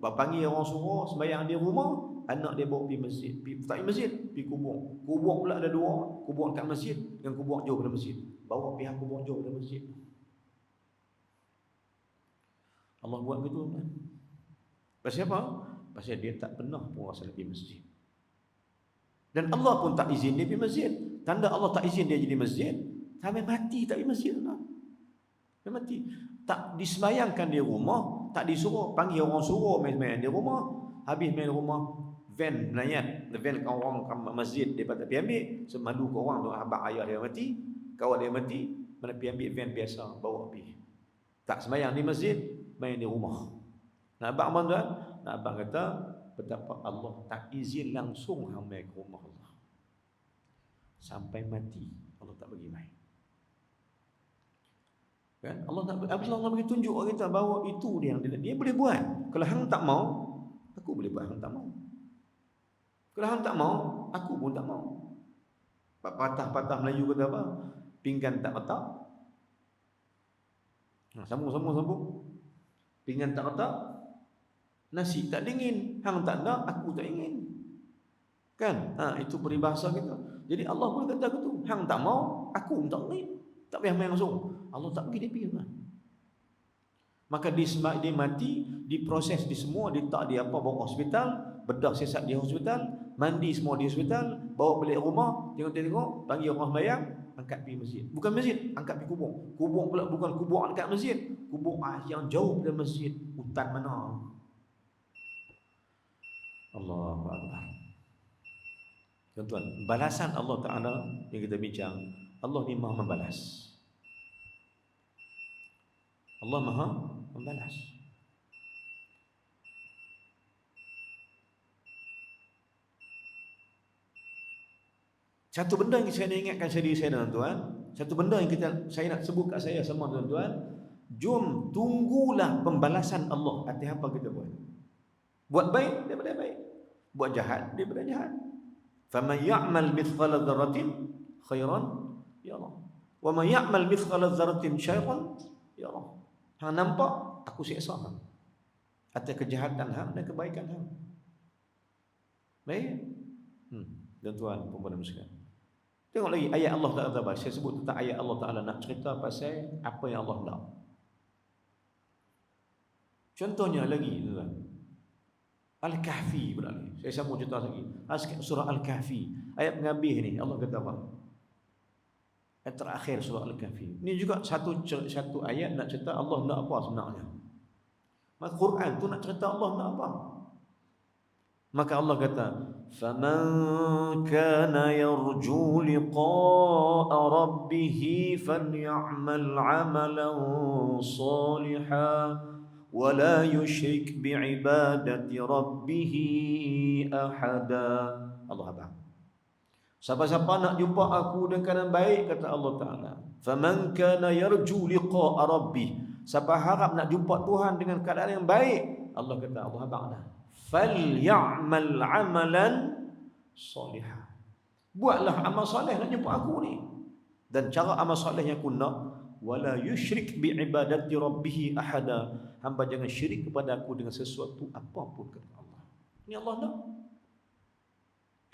Speaker 1: panggil orang suruh sembahyang di rumah, anak dia bawa pergi masjid. Tak pergi masjid, pergi kubur. Kubur pula ada dua, kubur dekat masjid dengan kubur jauh dari masjid. Bawa pihak kubur jauh dari masjid. Allah buat begitu kan? Pasal apa? Pasal dia tak pernah pun rasa pergi masjid. Dan Allah pun tak izin dia pergi masjid. Tanda Allah tak izin dia jadi masjid, sampai mati tak pergi masjid lah. Sampai mati. Tak disembayangkan di rumah, tak disuruh panggil orang suruh main-main di rumah. Habis main rumah, van melayat, van orang ke masjid dia tak pergi ambil, semadu ke orang tu abang ayah dia mati, kawan dia mati, mana pergi ambil van biasa bawa pergi. Tak sembahyang di masjid, main di rumah. Nak abang tuan, nak abang kata betapa Allah tak izin langsung hang main ke rumah Allah. Sampai mati Allah tak bagi main. Kan? Allah bagi tunjuk orang kita bahawa itu dia yang dia boleh buat. Kalau hang tak mau, aku boleh buat, hang tak mau. Kalau hang tak mau, aku pun tak mau. Patah-patah Melayu kata apa? Pinggan tak retak. Sambung. Pinggan tak retak, nasi tak dingin. Hang tak nak, aku tak ingin. Kan? Itu peribahasa kita. Jadi Allah pun kata gitu. Hang tak mau, aku pun tak ingin. Tak payah main langsung. Allah tak pergi dia pergi kan? Maka dia mati, diproses di semua, ditak dia apa, bawa hospital, bedah sesat di hospital, mandi semua di hospital, bawa balik rumah, tengok, panggil orang sembahyang, angkat pergi masjid. Bukan masjid, angkat pergi kubur. Kubur pula bukan kubur angkat masjid, kubur yang jauh dari masjid, hutan mana. Allahu Akbar. Tuan-tuan, balasan Allah Ta'ala yang kita bincang, Allah ni maha membalas. Allah maha membalas. Satu benda yang saya nak ingatkan diri saya, tuan-tuan, satu benda yang saya nak sebut kat saya semua, tuan-tuan, jom tunggulah pembalasan Allah atas apa kita buat. Buat baik daripada baik, buat jahat daripada jahat. Faman ya'mal mithqala dzarratin khairan yarah, wa man ya'mal mithqala dzarratin syarran yarah. Hang nampak aku siksa hang atas kejahatan hang dan kebaikan hang. Baik. Tuan-tuan, puan-puan sekalian. Tengok lagi ayat Allah Taala. Saya sebut tentang ayat Allah Taala nak cerita pasal apa yang Allah nak. Contohnya lagi, tuan. Al-Kahfi pula ni. Saya sambung cerita lagi. Surah Al-Kahfi. Ayat penghabis ni Allah kata apa? Ayat terakhir surah Al-Kahfi. Ini juga satu ayat nak cerita Allah nak apa sebenarnya. Maka Quran tu nak cerita Allah nak apa. Maka Allah kata, "Faman kana yarju liqa'a rabbih falyamal 'amalan salihan wa la yusyrik bi'ibadati rabbih ahada." Allah abang. Siapa-siapa nak jumpa aku dengan keadaan baik, kata Allah Ta'ala, faman kana yarju liqa'a rabbih, siapa harap nak jumpa Tuhan dengan keadaan yang baik, Allah kata, Allah abang dah, falyamal amalan solihah, buatlah amal soleh nak jumpa aku ni. Dan cara amal soleh yang aku nak, wala yusyrik bi'ibadati rabbih ahada, hamba jangan syirik kepada aku dengan sesuatu apapun, kata Allah. Ini Allah nak.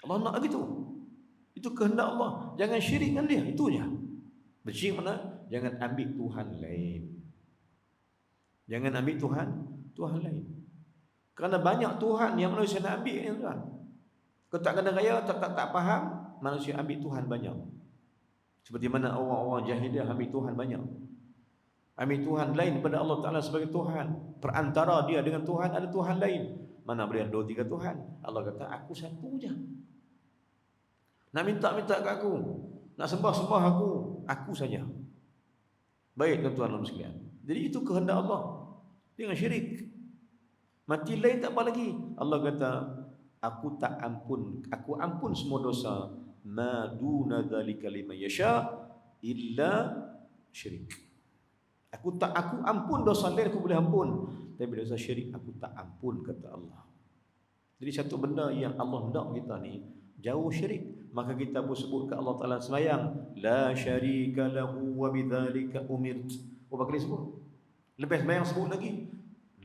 Speaker 1: Allah nak begitu. Itu kehendak Allah. Jangan syirik dengan dia, itu je. Bersyirik mana? Jangan ambil Tuhan lain. Jangan ambil Tuhan lain. Kerana banyak Tuhan yang manusia nak ambil ni, tuan. Kau tak kena raya, tak faham, manusia ambil Tuhan banyak. Seperti mana orang-orang jahiliyah ambil Tuhan banyak. Ambil Tuhan lain daripada Allah Ta'ala sebagai Tuhan. Perantara dia dengan Tuhan ada Tuhan lain. Mana boleh ada 2-3 Tuhan. Allah kata aku satu je. Nak minta-minta kat aku, nak sembah-sembah aku saja. Baik tuan-tuan dan sekalian. Jadi itu kehendak Allah. Jangan syirik. Mati lain tak apa lagi. Allah kata aku ampun semua dosa ma duna dzalika liman yasha illa syirik. Aku ampun dosa lain aku boleh ampun, tapi dosa syirik aku tak ampun, kata Allah. Jadi satu benda yang Allah hendak kita ni jauh syirik, maka kita pun sebut ke Allah Taala sembahyang la syarika lahu wa bidzalika umirt. Berapa kali sebut? Lepas sembahyang sebut lagi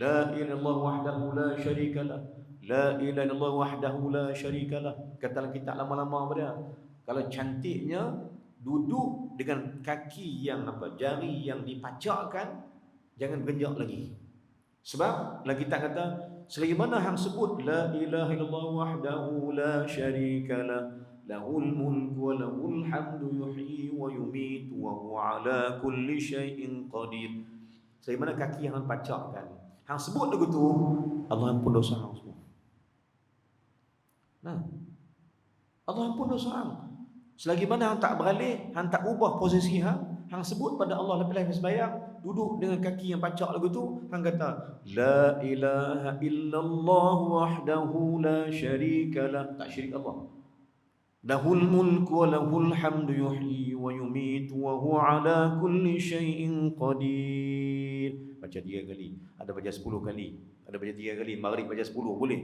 Speaker 1: la ilaha illallah wahdahu la syarika lah. La ilaha illallah wahdahu la syarika lah. Kata kita lama-lama pada. Kalau cantiknya duduk dengan kaki yang jari yang dipacakkan, jangan genjak lagi. Sebab lagi tak kata selagi mana hang sebut la ilaha illallah wahdahu la syarika lah lahul mulku wa lahul hamdu yuhyi wa yumitu wa huwa ala kulli syai'in qadir. Selagi mana kaki hang pacakkan, hang sebut lagu tu, Allah ampun dosa hang semua. Nah, Allah ampun dosa hang. Selagi mana hang tak beralih, hang tak ubah posisi hang sebut pada Allah lepas sembahyang, duduk dengan kaki yang pacak lagu tu, hang kata la ilaha illallah wahdahu la syarika lah, tak syirik Allah. Lahul mulku wa lahul hamdu yuhyi wa yumitu wa huwa ala kulli syai'in qadir. Baca 3 kali, ada baca 10 kali, ada baca 3 kali, maghrib baca 10 boleh.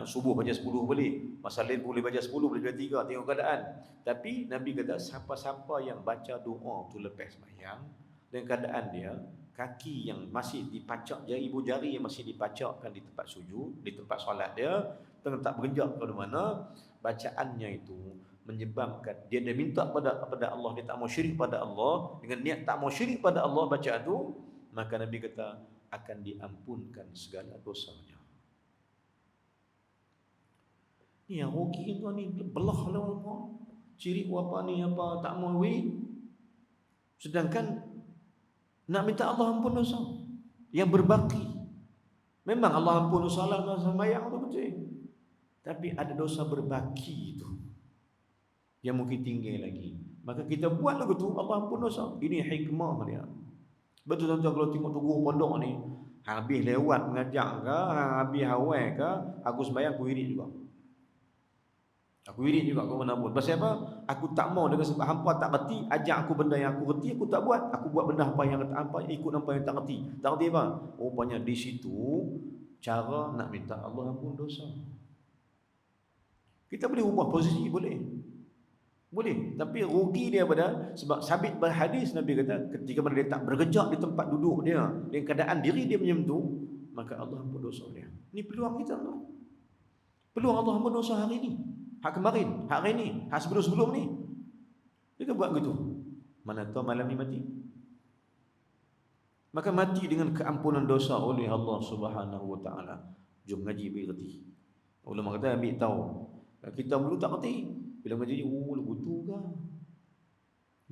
Speaker 1: Subuh baca 10 boleh, masa lain boleh baca 10, boleh baca 3, tengok keadaan. Tapi Nabi kata siapa-siapa yang baca doa tu lepas sembahyang dengan keadaan dia kaki yang masih dipacak, jari ibu jari yang masih dipacakkan di tempat sujud, di tempat solat dia, tengah tak bergenjak ke mana, bacaannya itu menyebabkan dia minta pada Allah, dia tak mau syirik pada Allah, dengan niat tak mau syirik pada Allah bacaan tu, maka Nabi kata akan diampunkan segala dosanya. Ni yang rugi tu ni belah lah apa. Syirik apa ni apa tak mau sedangkan nak minta Allah ampun dosa yang berbaki. Memang Allah ampun dosa lah sembahyang tu betul. Tapi ada dosa berbaki itu yang mungkin tinggi lagi. Maka kita buat lagu tu Allah ampun dosa. Ini hikmah dia. Betul tuan-tuan kalau tengok tu guru pondok ni, habis lewat mengajak ke, habis hawai ke, aku sembahyang aku irit juga. Aku irit juga ke mana pun. Pasal apa? Aku tak mau dengan sebab hampa tak reti, ajak aku benda yang aku reti, aku tak buat. Aku buat benda apa yang ikut apa yang tak reti. Tak reti apa? Rupanya di situ cara nak minta Allah ampun dosa. Kita boleh ubah posisi, boleh. Boleh, tapi rugi dia pada sebab sabit berhadis Nabi kata ketika dia tak bergejak di tempat duduk dia, dengan keadaan diri dia macam tu, maka Allah ampun dosa dia. Ini peluang kita tu. Peluang Allah ampun dosa hari ni. Hak kemarin, hak hari ni, hak sebelum-sebelum ni. Kita buat gitu. Mana tahu malam ni mati. Maka mati dengan keampunan dosa oleh Allah Subhanahu Wa Taala. Jom ngaji bererti. Ulama kata ambil tahu. Kita dulu tak reti. Bila mengaji, lagu tu ke?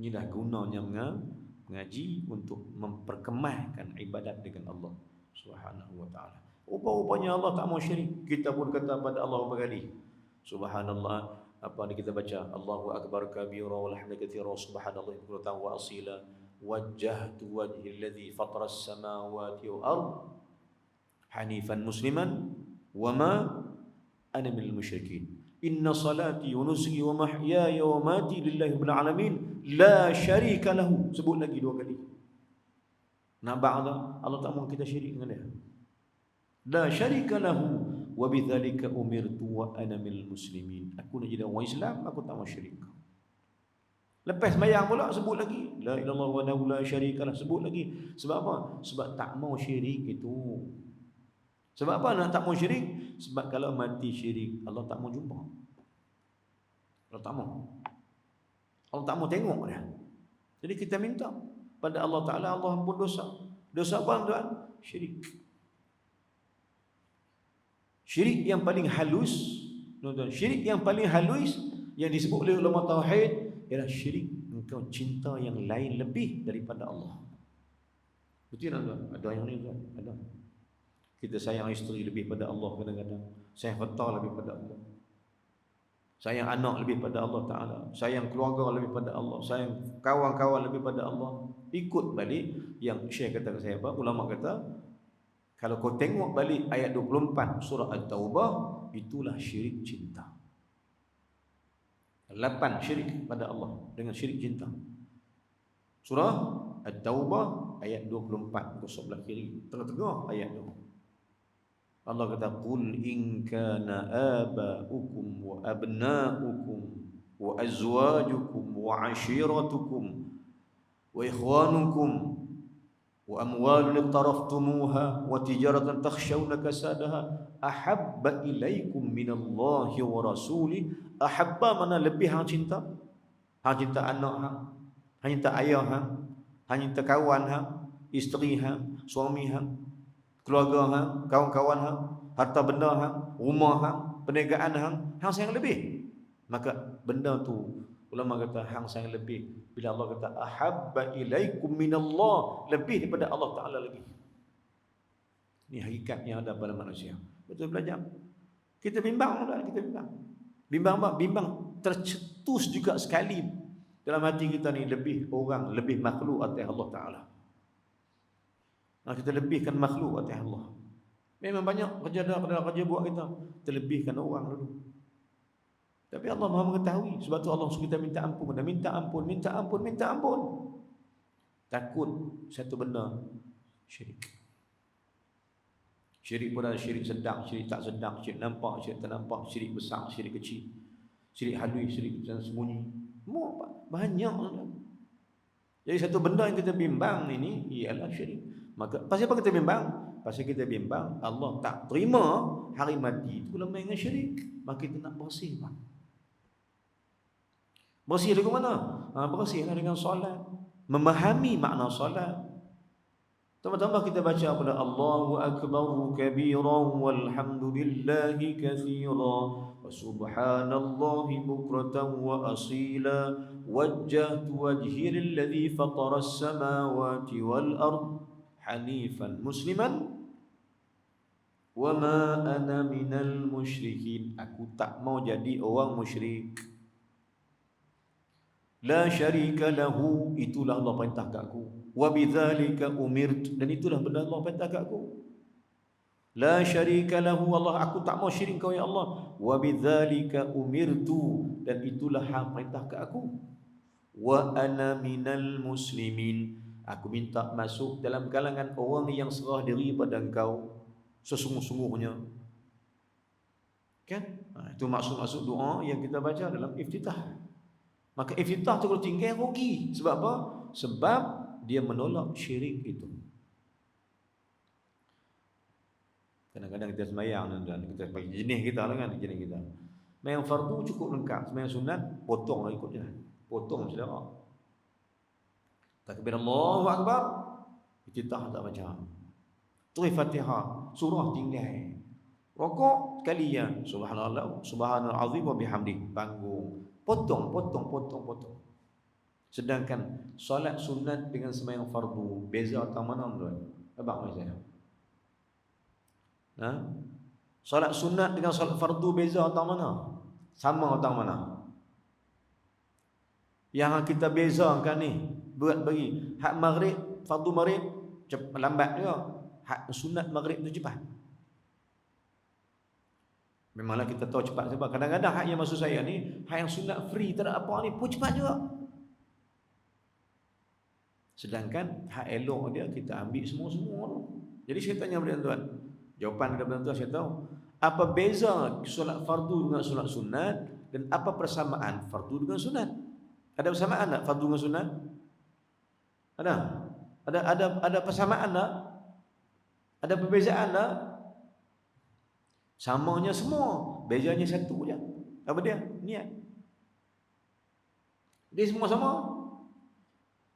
Speaker 1: Inilah gunanya mengaji untuk memperkemahkan ibadat dengan Allah Subhanahu Wa Taala. Rupa-rupanya Allah tak mau syirik. Kita pun kata pada Allah berapa kali? Subhanallah, apa ni kita baca? Allahu akbar kabira walhamdulillah katsira subhanallah bukratan wa asila wajjahtu wajhi alladhi fatara as-samawati wal ard hanifan musliman wa ma ana minal musyrikin. Inna salati wa nusuki wa mahyaya wa mati lillahi rabbil alamin la syarika lahu. Sebut lagi 2 kali. Nampak Allah tak mahu kita syirik dengan dia. La syarika lahu wa bidzalika umirtu wa ana minal muslimin. Aku nak jadi orang Islam, aku tak mau syirik. Lepas sembahyang pula sebut lagi la ilaha illallah wa la syarika lah, sebut lagi. Sebab apa? Sebab tak mau syirik itu. Sebab apa nak tak mau syirik? Sebab kalau mati syirik, Allah tak mau jumpa. Allah tak mau. Allah tak mau tengok dia. Jadi kita minta pada Allah Ta'ala, Allah ampun dosa. Dosa apa tuan? Syirik. Syirik yang paling halus, tuan-tuan, syirik yang paling halus yang disebut oleh ulama tauhid ialah syirik engkau cinta yang lain lebih daripada Allah. Betul tak tuan? Ada yang ni tuan, ada. Kita sayang isteri lebih pada Allah kadang-kadang. Sayang harta lebih pada Allah. Sayang anak lebih pada Allah Ta'ala. Sayang keluarga lebih pada Allah. Sayang kawan-kawan lebih pada Allah. Ikut balik yang Syekh kata ke saya apa? Ulama kata, kalau kau tengok balik ayat 24 surah At-Taubah, itulah syirik cinta. 8 syirik pada Allah dengan syirik cinta. Surah At-Taubah ayat 24 ke sebelah kiri. Tengah-tengah ayat tu. Allah kata, "Qul in kana aba'ukum wa abna'ukum wa azwajukum wa 'ashiratukum wa ikhwanukum wa amwalun iqtaraftumuha wa tijaratan takhshawna kasadaha ahabba ilaikum minallahi wa rasulih." Ahabba mana lebih hang cinta? Hang cinta anak hang, hang cinta ayah hang, hang cinta kawan hang, isteri hang, suami hang, keluarga hang, kawan-kawan hang, harta benda hang, rumah hang, perniagaan hang, hang sayang lebih. Maka benda tu ulama kata hang sayang lebih bila Allah kata ahabba ilaikum minallah, lebih daripada Allah Taala lagi. Ini hakikat yang ada pada manusia. Betul belajar. Kita bimbang tak? Kita bimbang. Bimbang apa? Bimbang tercetus juga sekali dalam hati kita ni, lebih orang, lebih makhluk atas Allah Taala. Kita lebihkan makhluk atas Allah. Memang banyak kerja buat kita, terlebihkan orang dulu. Tapi Allah Maha mengetahui. Sebab tu Allah suruh kita minta ampun. Minta ampun, minta ampun, minta ampun. Takut satu benda syirik. Syirik pun ada syirik sedang, syirik tak sedang, syirik nampak, syirik tak nampak, syirik besar, syirik kecil, syirik halus, syirik sembunyi. Semua banyak. Jadi satu benda yang kita bimbang ini ialah syirik. Maka pasal apa kita bimbang? Pasal kita bimbang Allah tak terima hari mati itu kalau main dengan syirik. Maka kita nak bersih, Pak. Bersih dengan mana? Bersihlah dengan solat, memahami makna solat. Tambah-tambah kita baca pada Allahu akbar kabiran walhamdulillahi katsira wa subhanallahi bukratan wa asila wajjahtu wajhi lilladzi fatara as-samawati wal ard hanifan musliman wa ma ana minal musyrikin. Aku tak mau jadi orang musyrik. La syarika lahu, itulah Allah perintah kat aku. Wa bidzalika umirt, dan itulah benda Allah perintah kat aku. La syarika lahu, Allah, aku tak mau syirik kau ya Allah. Wa bidzalika umirtu, dan itulah hang perintah kat aku. Wa ana minal muslimin, aku minta masuk dalam kalangan orang yang serah diri pada engkau sesungguh-sungguhnya. Kan? Itu maksud-maksud doa yang kita baca dalam iftitah. Maka iftitah tu kalau tinggal rugi. Sebab apa? Sebab dia menolak syirik itu. Kadang-kadang kita sembahyang dan kita bagi jenis kita lah kan, jenis kita. Sembahyang fardu cukup lengkap, sembahyang sunat potong lah ikut jalan. Potong saudara. Takbir Allahu akbar, iftitah tak baca. Terus Fatihah, surah tinggal. Rokok kalian subhanallah, subhanal azim wa bihamdi, panggung. Potong. Sedangkan solat sunat dengan sembahyang fardu beza atau mana tuan? Abang saya. Solat sunat dengan solat fardu beza atau mana? Sama atau mana? Yang kita bezakan ni buat bagi hak maghrib, fardu maghrib lambat juga. Hak sunat maghrib tu cepat. Memanglah kita tahu cepat sebab kadang-kadang hak yang maksud saya ni, hak yang sunat free tak ada apa ni pun cepat juga. Sedangkan hak elok dia kita ambil semua-semua tu. Jadi saya tanya kepada tuan, jawapan kepada tuan saya tahu, apa beza solat fardu dengan solat sunat dan apa persamaan fardu dengan sunat? Ada persamaan tak fardu dengan sunat? Ada persamaan tak? Ada perbezaan tak? Samanya semua, bezanya satu je. Apa dia? Niat. Dia semua sama.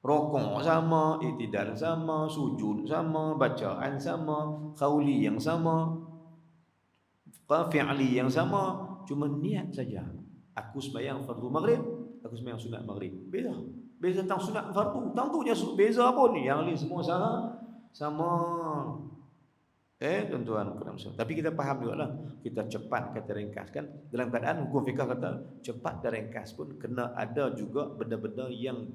Speaker 1: Rokok sama, i'tidal sama, sujud sama, bacaan sama, qauli yang sama, fi'li yang sama, cuma niat saja. Aku sembahyang fardu maghrib, aku sembahyang sunat maghrib. Beza tentang sunat fardu. Tentu je beza apa ni? Yang lain semua sama. Sama. Tuan-tuan, tapi kita faham juga lah. Kita cepat kata ringkaskan. Dalam keadaan hukum fiqh kata cepat dan ringkas pun kena ada juga benda-benda yang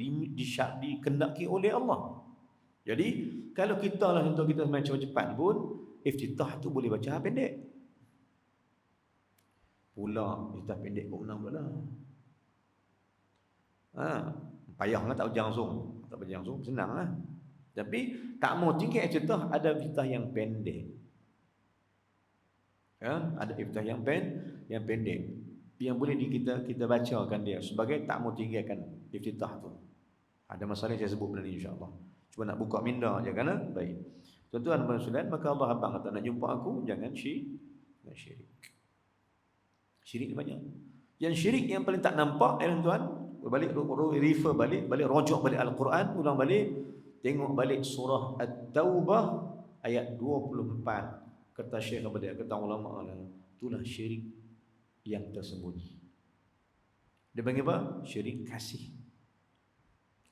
Speaker 1: dikendaki oleh Allah. Jadi kalau kita lah contoh kita macam cepat pun iftitah tu boleh baca pendek. Pula iftitah pendek pun menang pula. Payah kan tak baca langsung. Tak baca langsung senang lah. Tapi tak mau tinggi iftitah ada iftitah yang pendek. Ada iftitah yang pendek yang boleh kita bacakan dia sebagai tak mau tinggalkan iftitah tu. Ada masalah saya sebut benda ni insya-Allah. Cuma nak buka minda aja kan? Baik. Tuan-tuan dan saudara, maka Allah abang kata nak jumpa aku jangan syirik. Syirik ni banyak. Yang syirik yang paling tak nampak tuan-tuan, balik refer balik rujuk balik Al-Quran, ulang balik, tengok balik surah At-Taubah ayat 24. Kata Syekh kepada kata ulama, itulah syirik yang tersembunyi. Dia panggil apa? Syirik kasih.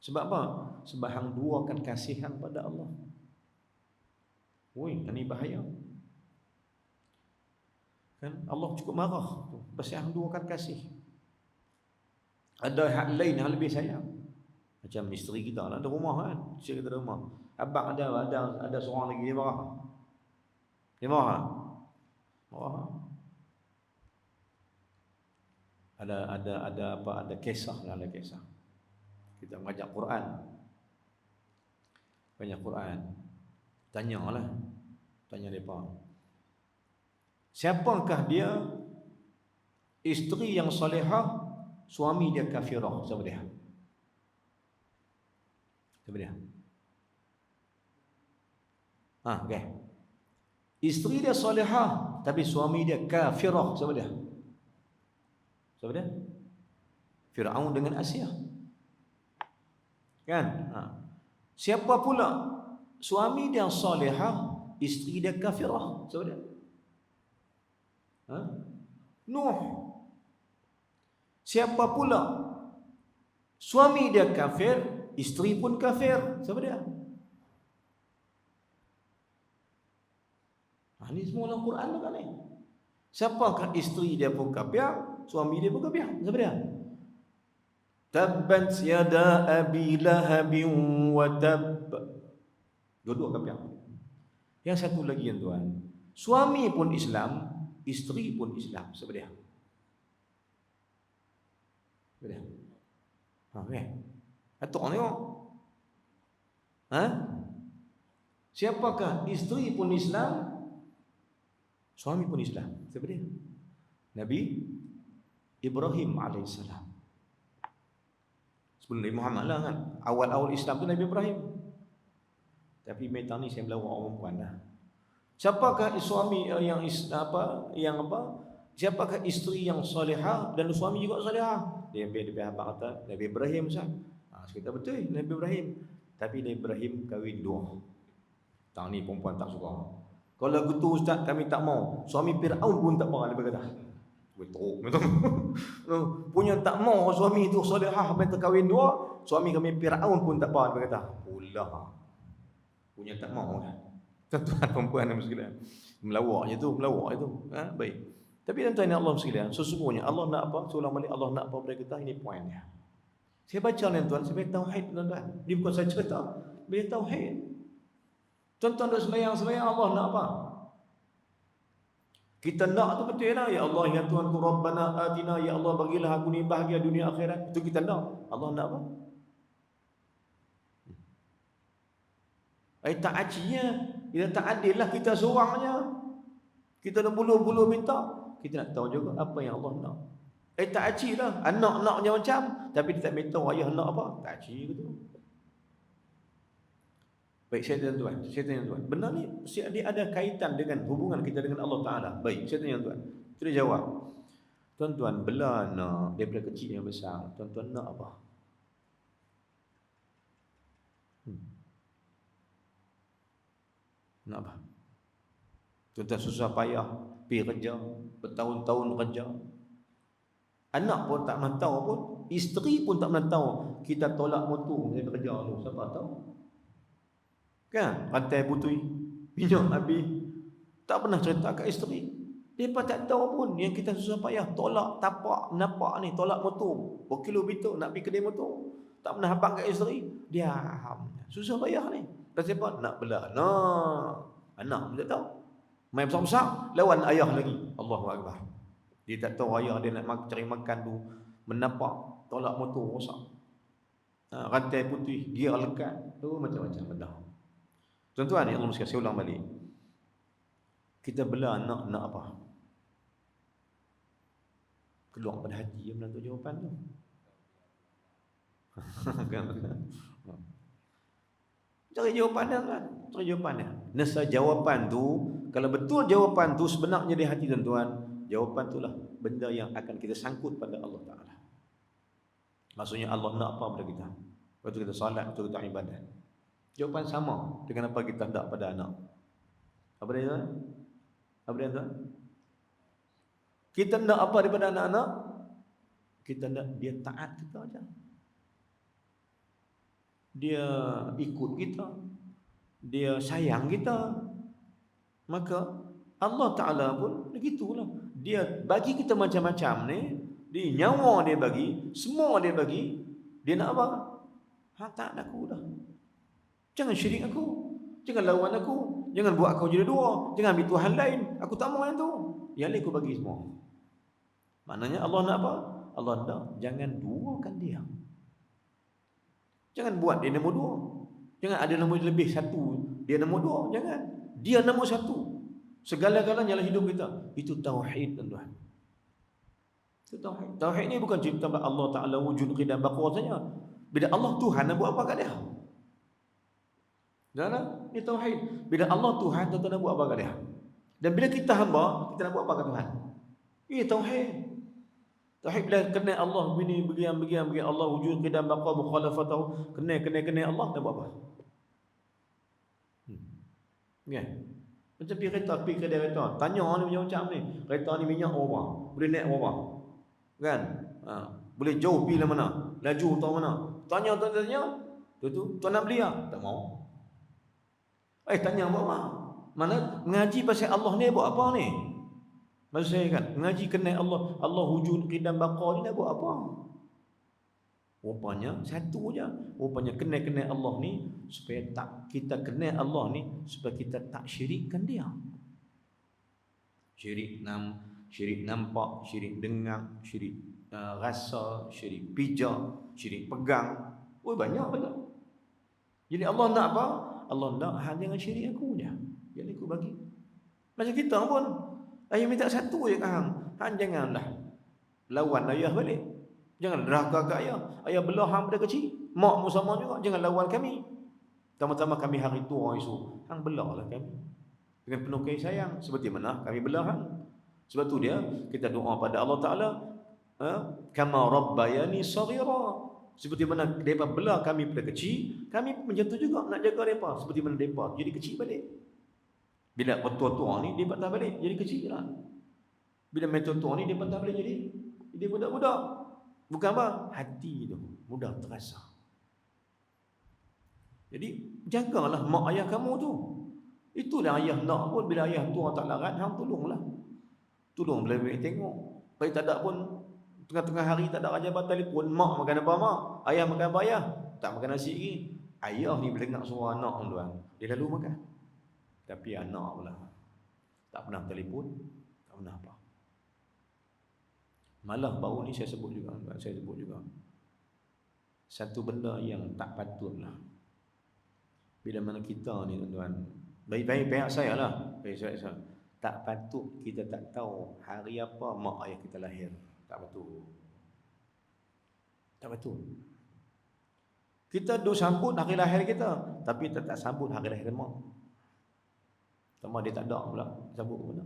Speaker 1: Sebab apa? Sebab hang duakan kasihan pada Allah. Ini bahaya. Kan Allah cukup marah tu pasal hang duakan kasih. Ada hak lain yang lebih sayang. Macam isteri kita lah, ada rumah kan, isteri kita ada rumah. Abang ada seorang lagi dia marah. Dia marah. Ada kisah. Kita mengajar Quran. Banyak Quran. Tanya mereka. Siapakah dia isteri yang salihah, suami dia kafirah? Siapa dia? Okay. Isteri dia salihah tapi suami dia kafirah. Siapa dia? Firaun dengan Asia. Kan? Siapa pula suami dia salihah, isteri dia kafirah? Siapa dia? Nuh. Siapa pula suami dia kafir, isteri pun kafir? Siapa dia? Ini semua dalam Quran kan ni. Siapakah isteri dia pun kafir, suami dia pun kafir? Siapa dia? Tabbat yada abi lahabin wa tab. Dua-dua kafir. Yang satu lagi tuan, suami pun Islam, isteri pun Islam. Siapa dia? Okay. Atuk tengok. Siapakah isteri pun Islam, suami pun Islam? Siapa dia? Nabi Ibrahim alaihissalam. Sebelum Nabi Muhammad lah kan. Awal-awal Islam tu Nabi Ibrahim. Tapi meta ni saya melawak orang perempuan lah. Siapakah suami siapakah isteri yang salihah dan suami juga salihah? Dia abang kata Nabi Ibrahim Ustaz. Kita betul Nabi Ibrahim. Tapi Nabi Ibrahim kahwin dua. Tak ni perempuan tak suka. Kalau gitu Ustaz kami tak mau. Suami Firaun pun tak mau, dia berkata. Betul. Punya tak mau suami itu salihah minta kahwin dua, suami kami Firaun pun tak mau, dia berkata. Pula. Punya tak mau kan. Tuan-tuan perempuan yang sekalian. Melawak je tu. Baik. Tapi tuan-tuan yang Allah sekalian, sesungguhnya Allah nak apa? Seolah balik Allah nak apa pada kita, ini poinnya. Saya baca ni tuan, saya tauhid tuan-tuan. Dia bukan saya cerita, dia tauhid. Tuan-tuan dah sembahyang Allah nak apa? Kita nak tu betul lah. Ya Allah, ya Tuhanku Rabbana atina, ya Allah bagilah aku ni bahagia dunia akhirat. Itu kita nak. Allah nak apa? Tak acinya, kita tak adil lah kita seorangnya. Kita dah bulu-bulu minta. Kita nak tahu juga apa yang Allah nak. Tak aci lah. Anak-anaknya macam, tapi dia tak minta ayah nak apa. Tak aci gitu. Baik, saya tanya tuan. Benar ni dia ada kaitan dengan hubungan kita dengan Allah Ta'ala. Baik, saya tanya tuan. Itu dia jawab. Tuan-tuan, bela nak daripada kecil yang besar. Tuan-tuan nak apa? Nak apa? Tuan-tuan susah payah pergi kerja, bertahun-tahun kerja. Anak pun tak nak tahu pun, isteri pun tak nak tahu. Kita tolak mutu dari kerja tu, siapa tahu? Kan? Rantai putui, minyak habis. Tak pernah cerita kat isteri. Mereka tak tahu pun yang kita susah payah tolak tapak napak ni, tolak motor berkilometer nak pergi kedai motor. Tak pernah habang kat isteri. Diam. Susah payah ni. Pasal apa? Nak belah anak pun tak tahu. Main besar-besar lawan ayah lagi. Allahu Akbar. Dia tak tahu ayah dia nak cari makan tu menapak tolak motor rosak. Rantai putih, gear lekat, tu macam-macam benda. Tuan-tuan ni Allah mesti saya ulang balik. Kita bela anak nak apa? Keluar pada hati yang menentu jawapan tu. Cari jawapan dia kan? Cari jawapan dia. Nasa jawapan tu, kalau betul jawapan tu sebenarnya di hati tuan-tuan, jawapan itulah benda yang akan kita sangkut pada Allah Ta'ala. Maksudnya Allah nak apa pada kita? Waktu kita salat, waktu kita ibadah. Jawapan sama dengan apa kita hendak pada anak. Apa dia tuan? Apa dia tuan? Kita hendak apa daripada anak-anak? Kita hendak dia taat kita aja. Dia ikut kita. Dia sayang kita. Maka Allah Ta'ala pun begitulah. Dia bagi kita macam-macam ni. Dia nyawa dia bagi. Semua dia bagi. Dia nak apa? Taat aku dah. Jangan syirik aku. Jangan lawan aku. Jangan buat aku jadi dua. Jangan ambil Tuhan lain. Aku tak mau yang tu. Yang lain aku bagi semua. Maknanya Allah nak apa? Allah nak jangan duakan dia. Jangan buat dia nombor dua. Jangan ada nombor lebih satu. Dia nombor dua. Jangan. Dia nombor satu. Segala-galanya dalam hidup kita. Itu tauhid tuan-tuan. Itu tauhid. Tauhid ni bukan cipta Allah Ta'ala wujud qidam baqa saja. Bila Allah Tuhan nak buat apa kat dia? Jangan. Ini tauhid. Bila Allah Tuhan, tuan-tuan nak buat apa kat dia? Dan bila kita hamba, kita nak buat apa kat Tuhan? Ini tauhid. Tauhid bila kena Allah begini Allah wujud qidam baqa mukhalafatahu kena Allah nak buat apa? Kan? Macam pergi kereta, tanya ni macam ni. Kereta ni minyak berapa? Boleh naik berapa? Kan? Boleh jauh pergi lah mana? Laju tahu mana? Tanya. Tu tuan nak beli tak? Tak mau. Tanya berapa? Mana mengaji pasal Allah ni buat apa ni? Maksud saya kan, mengaji kena Allah wujud qidam baqa ni nak buat apa? Rupanya satu je. Rupanya kena Allah ni supaya tak kita kena Allah ni supaya kita tak syirikkan dia. Syirik nampak, syirik dengar, syirik rasa, syirik pijak, syirik pegang. Banyak. Jadi Allah nak apa? Allah nak jangan syirik aku je. Jadi aku bagi. Macam kita pun ayah minta satu je kan. Janganlah lawan ayah balik. Jangan derhaka kat ayah. Ayah belah hang pada kecil. Mak mu sama juga. Jangan lawan kami. Tama-tama kami hari tua isu. Hang belahlah kami. Dengan penuh kasih sayang. Seperti mana kami belah hang. Sebab tu dia kita doa pada Allah Ta'ala. Kama rabbayani saghira. Seperti mana mereka belah kami pada kecil. Kami macam tu juga nak jaga mereka. Seperti mana mereka jadi kecil balik. Bila tua-tua ni dia patah balik jadi kecil lah. Bila tua ni dia patah balik jadi budak-budak. Bukan apa? Hati tu mudah terasa. Jadi jagalah mak ayah kamu tu. Itulah ayah nak pun. Bila ayah tua tak larat, hang tolonglah. Tolong bila tengok. Kalau tak ada pun tengah-tengah hari tak ada raja telefon, mak makan apa mak? Ayah makan apa ayah? Tak makan nasi lagi. Ayah ni bila dengar suara anak tuan, dia lalu makan. Tapi anak pula tak pernah telefon, tak pernah apa. Malah baru ni saya sebut juga. Satu benda yang tak patutlah. Bila mana kita ni tuan-tuan, baik-baik pihak saya lah. Saya tak patut kita tak tahu hari apa mak ayah kita lahir. Tak betul. Tak betul. Kita duk sambut hari lahir kita, tapi tak sambut hari lahir mak. Sama dia tak ada pula sambut pula.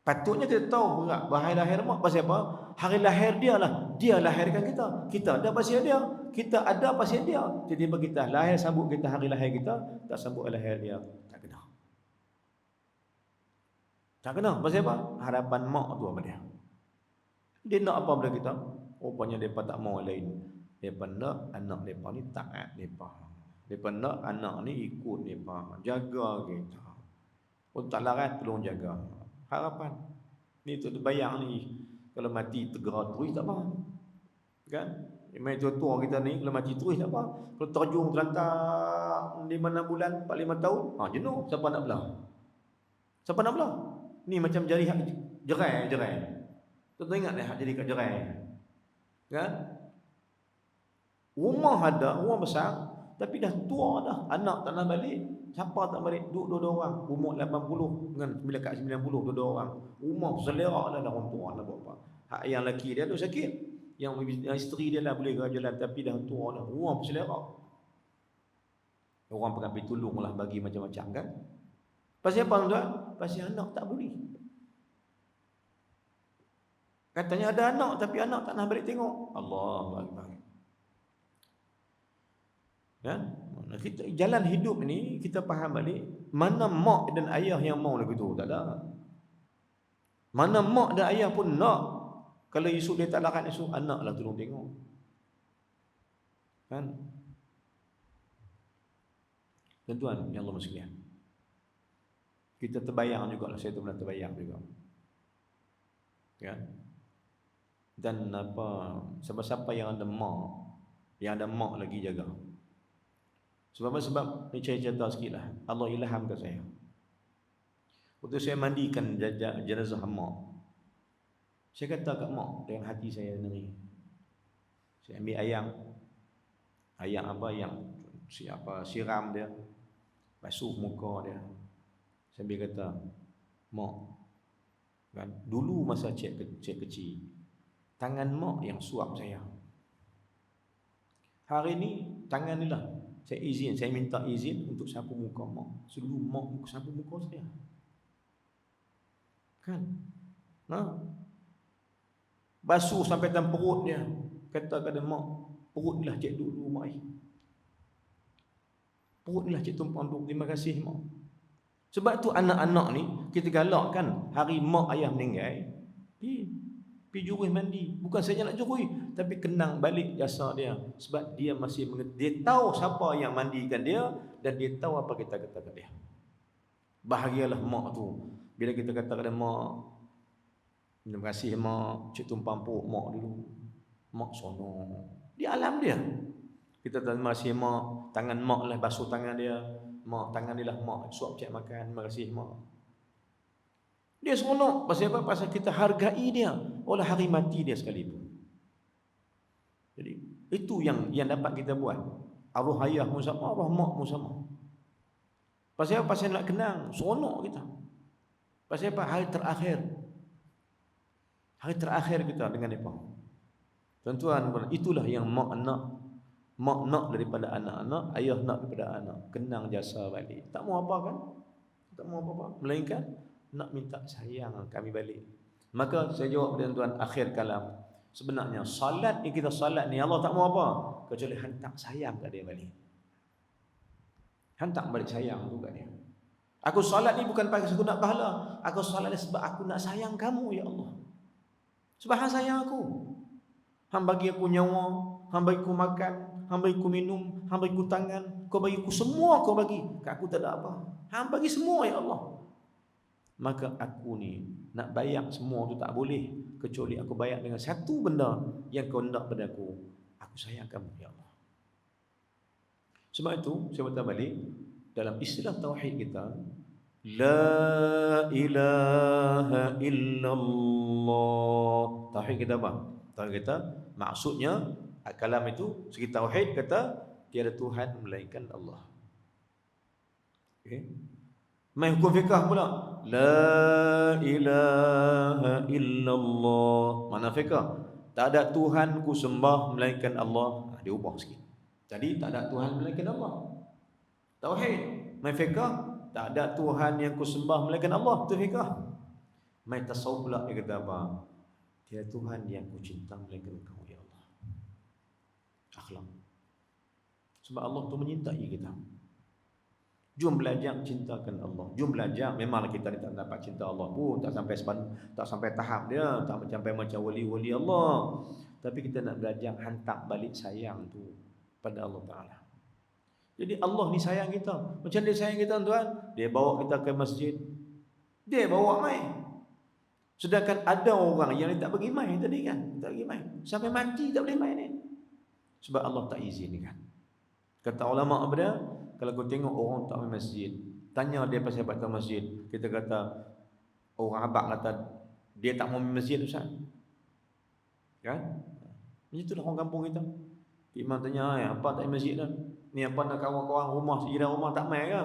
Speaker 1: Patutnya kita tahu hari lahir mak pasal apa? Hari lahir dia lah. Dia lahirkan kita. Kita ada pasal dia. Kita ada pasal dia. Tiba-tiba kita lahir sambut kita hari lahir kita, tak sambut hari lahir dia. Tak kena. Tak kena. Pasal apa? Harapan mak tu apa dia? Dia nak apa pada kita? Rupanya mereka tak mau lain. Mereka nak anak mereka ni taat mereka. Depa nak anak ni ikut depa, jaga kita. Oh tak larat tolong jaga. Harapan. Ni tu bayang ni kalau mati tegera terus tak apa. Kan? Memang tua kita ni kalau mati terus tak apa. Kalau terjun terlantar 5-6 bulan, 4-5 tahun, jenuh, siapa nak belah? Siapa nak belah? Ni macam jari hak jerai. Tuan ingat hak jadi kat jerai. Kan? Rumah ada, rumah besar, tapi dah tua dah, anak tak nak balik. Siapa tak balik? Duduk dua orang, umur 80 dengan 90, dua orang. Rumah selera dah orang tua nak buat apa. Hak yang lelaki dia tu sakit, yang isteri dia lah boleh jalan tapi dah tua dah. Rumah selera. Orang pakai tolonglah bagi macam-macam kan. Pasal apa tuan? Pasal anak tak boleh. Katanya ada anak tapi anak tak nak balik tengok. Allahu Akbar. Kan? Kita jalan hidup ni kita faham balik mana mak dan ayah yang mau lagu tu, tak ada. Mana mak dan ayah pun nak kalau esok dia tak larat esok anaklah tolong tengok. Kan? Tuan-tuan yang Allah sekalian. Kita terbayang jugalah, saya tu pernah terbayang juga. Kan? Dan apa siapa-siapa yang ada mak lagi jaga. Sebab ni saya cerita sikit lah. Allah ilhamkan saya. Waktu saya mandikan jenazah mak, saya kata kat mak dengan hati saya sendiri. Saya ambil ayam siram dia, basuh muka dia. Saya ambil kata, mak, kan dulu masa cik kecil, tangan mak yang suap saya. Hari ni tangan ni lah saya minta izin untuk sapu muka mak. Selalu mak sapu muka saya. Kan? Basuh sampai dalam perut dia. Kata kepada mak, perut ni lah cik dulu mak. Perut ni lah cik tumpang dulu. Terima kasih mak. Sebab tu anak-anak ni kita galak kan hari mak ayah meninggal, pergi jurus mandi. Bukan saja nak jurus, tapi kenang balik jasa dia. Sebab dia masih dia tahu siapa yang mandikan dia dan dia tahu apa kita kata kat dia. Bahagialah mak tu. Bila kita kata kepada mak, terima kasih mak, cik tumpang perut mak dulu. Mak sono. Di alam dia. Kita terima kasih mak, tangan mak lah basuh tangan dia. Mak, tangan dia lah mak suap cik makan. Terima kasih mak. Dia seronok. Pasal apa? Pasal kita hargai dia oleh hari mati dia sekalipun. Jadi itu yang dapat kita buat. Arwah ayah pun sama, arwah mak pun sama. Pasal apa? Pasal nak kenang, seronok kita. Pasal apa? Hari terakhir kita dengan mereka. Tuan-tuan, itulah yang mak nak daripada anak-anak, ayah nak daripada anak. Kenang jasa balik. Tak mau apa kan? Tak mau apa-apa. Melainkan nak minta sayang kami balik. Maka saya jawab kepada tuan akhir kalam. Sebenarnya salat ni kita salat ni Allah tak mau apa kecuali hantar sayang kat dia balik. Hantar balik sayang tu kat dia. Aku salat ni bukan pasal aku nak pahala. Aku salat ni sebab aku nak sayang kamu ya Allah. Sebab hang sayang aku. Hang bagi aku nyawa, hang bagi aku makan, hang bagi aku minum, hang bagi aku tangan, kau bagi aku semua kau bagi. Kat aku tak ada apa. Hang bagi semua ya Allah. Maka aku ni nak bayar semua tu tak boleh kecuali aku bayar dengan satu benda yang kau nak pada aku. Aku sayang kamu ya Allah. Sebab itu saya bertanya balik dalam istilah tauhid kita, la ilaha illallah. Tauhid kita apa? Tauhid kita maksudnya kalam itu segi tauhid kata tiada Tuhan melainkan Allah. Okey. Mai hukum fiqh pula. La ilaha illallah. Mana fiqh? Tak ada Tuhan ku sembah melainkan Allah. Dia ubah sikit. Jadi tak ada Tuhan melainkan Allah. Tauhid. Mai fiqh, tak ada Tuhan yang ku sembah melainkan Allah. Itu fiqh. Mai tasawuf pula dia kata apa? Tiada Tuhan yang ku cinta melainkan Engkau ya Allah. Akhlak. Sebab Allah tu menyintai kita. Jom belajar cintakan Allah. Jom belajar. Memanglah kita ni tak dapat cinta Allah pun, tak sampai tahap dia, tak sampai macam wali-wali Allah. Tapi kita nak belajar hantar balik sayang tu pada Allah Taala. Jadi Allah ni sayang kita. Macam dia sayang kita tuan, dia bawa kita ke masjid. Dia bawa mai. Sedangkan ada orang yang tak pergi mai tadi kan, tak pergi mai. Sampai mati tak boleh mai ni. Sebab Allah tak izinkan. Kata ulama apa dia? Kalau kau tengok orang tak pergi masjid, tanya dia pasal apa tak masjid. Kita kata orang abang kata dia tak mau pergi masjid Ustaz. Kan? Itulah orang kampung kita. Imam tanya, apa tak pergi masjid dah? Ni apa nak kawan-kawan rumah, jiran rumah tak mai ke?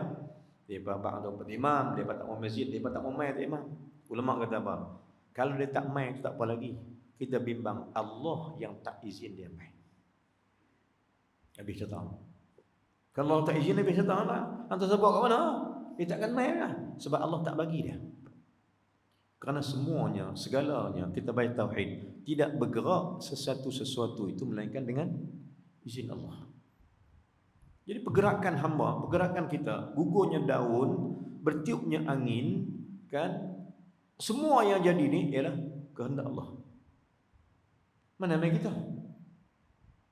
Speaker 1: Dia abang tu pada imam, dia tak mau masjid, dia tak mau mai tak imam. Ulama kata apa? Kalau dia tak mai itu tak apa lagi. Kita bimbang Allah yang tak izin dia mai. Habis syaitan. Kalau Allah tak izin habis syaitan lah. Hantar sebab kat mana? Dia takkan mai lah. Sebab Allah tak bagi dia. Kerana semuanya, segalanya kita baik tauhid, tidak bergerak sesuatu itu melainkan dengan izin Allah. Jadi pergerakan hamba, pergerakan kita, gugurnya daun, bertiupnya angin, kan? Semua yang jadi ni ialah kehendak Allah. Mana main kita?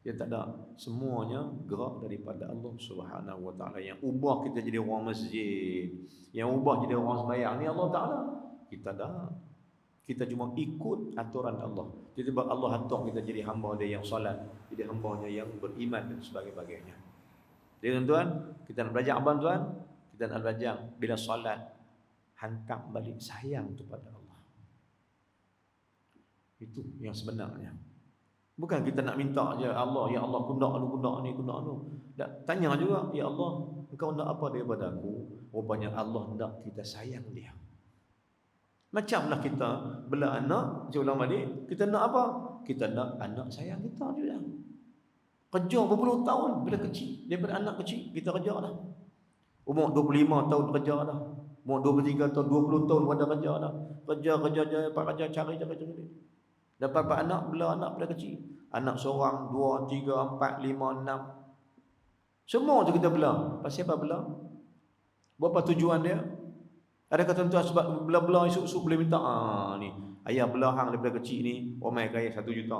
Speaker 1: Dia tak ada. Semuanya gerak daripada Allah Subhanahu Wa Taala. Yang ubah kita jadi orang masjid, yang ubah jadi orang sembahyang ni Allah Taala. Kita dah. Kita cuma ikut aturan Allah. Jadi sebab Allah hantar kita jadi hamba dia yang solat, jadi hambanya yang beriman dan sebagainya. Jadi tuan-tuan, kita nak belajar abang tuan, kita nak belajar bila solat hantar balik sayang kepada Allah. Itu yang sebenarnya. Bukan kita nak minta je Allah, ya Allah kundak ni. Tak tanya juga, ya Allah, engkau nak apa daripada aku? Rupanya Allah nak kita sayang dia. Macamlah kita bela anak, macam ulama ni, kita nak apa? Kita nak anak sayang kita juga. Kerja berpuluh tahun bila kecil, daripada anak kecil kita kerja dah. Umur 25 tahun kerja dah. Umur 23 tahun, 20 tahun pada kerja dah. Kerja, cari. Dapat anak, bela anak pada kecil. Anak seorang, 2, 3, 4, 5, 6. Semua tu kita bela. Pasal apa bela? Berapa tujuan dia? Adakah tuan-tuan sebab bela-bela esok-esok boleh minta ni ayah bela hang daripada kecil ni omai kaya 1 juta.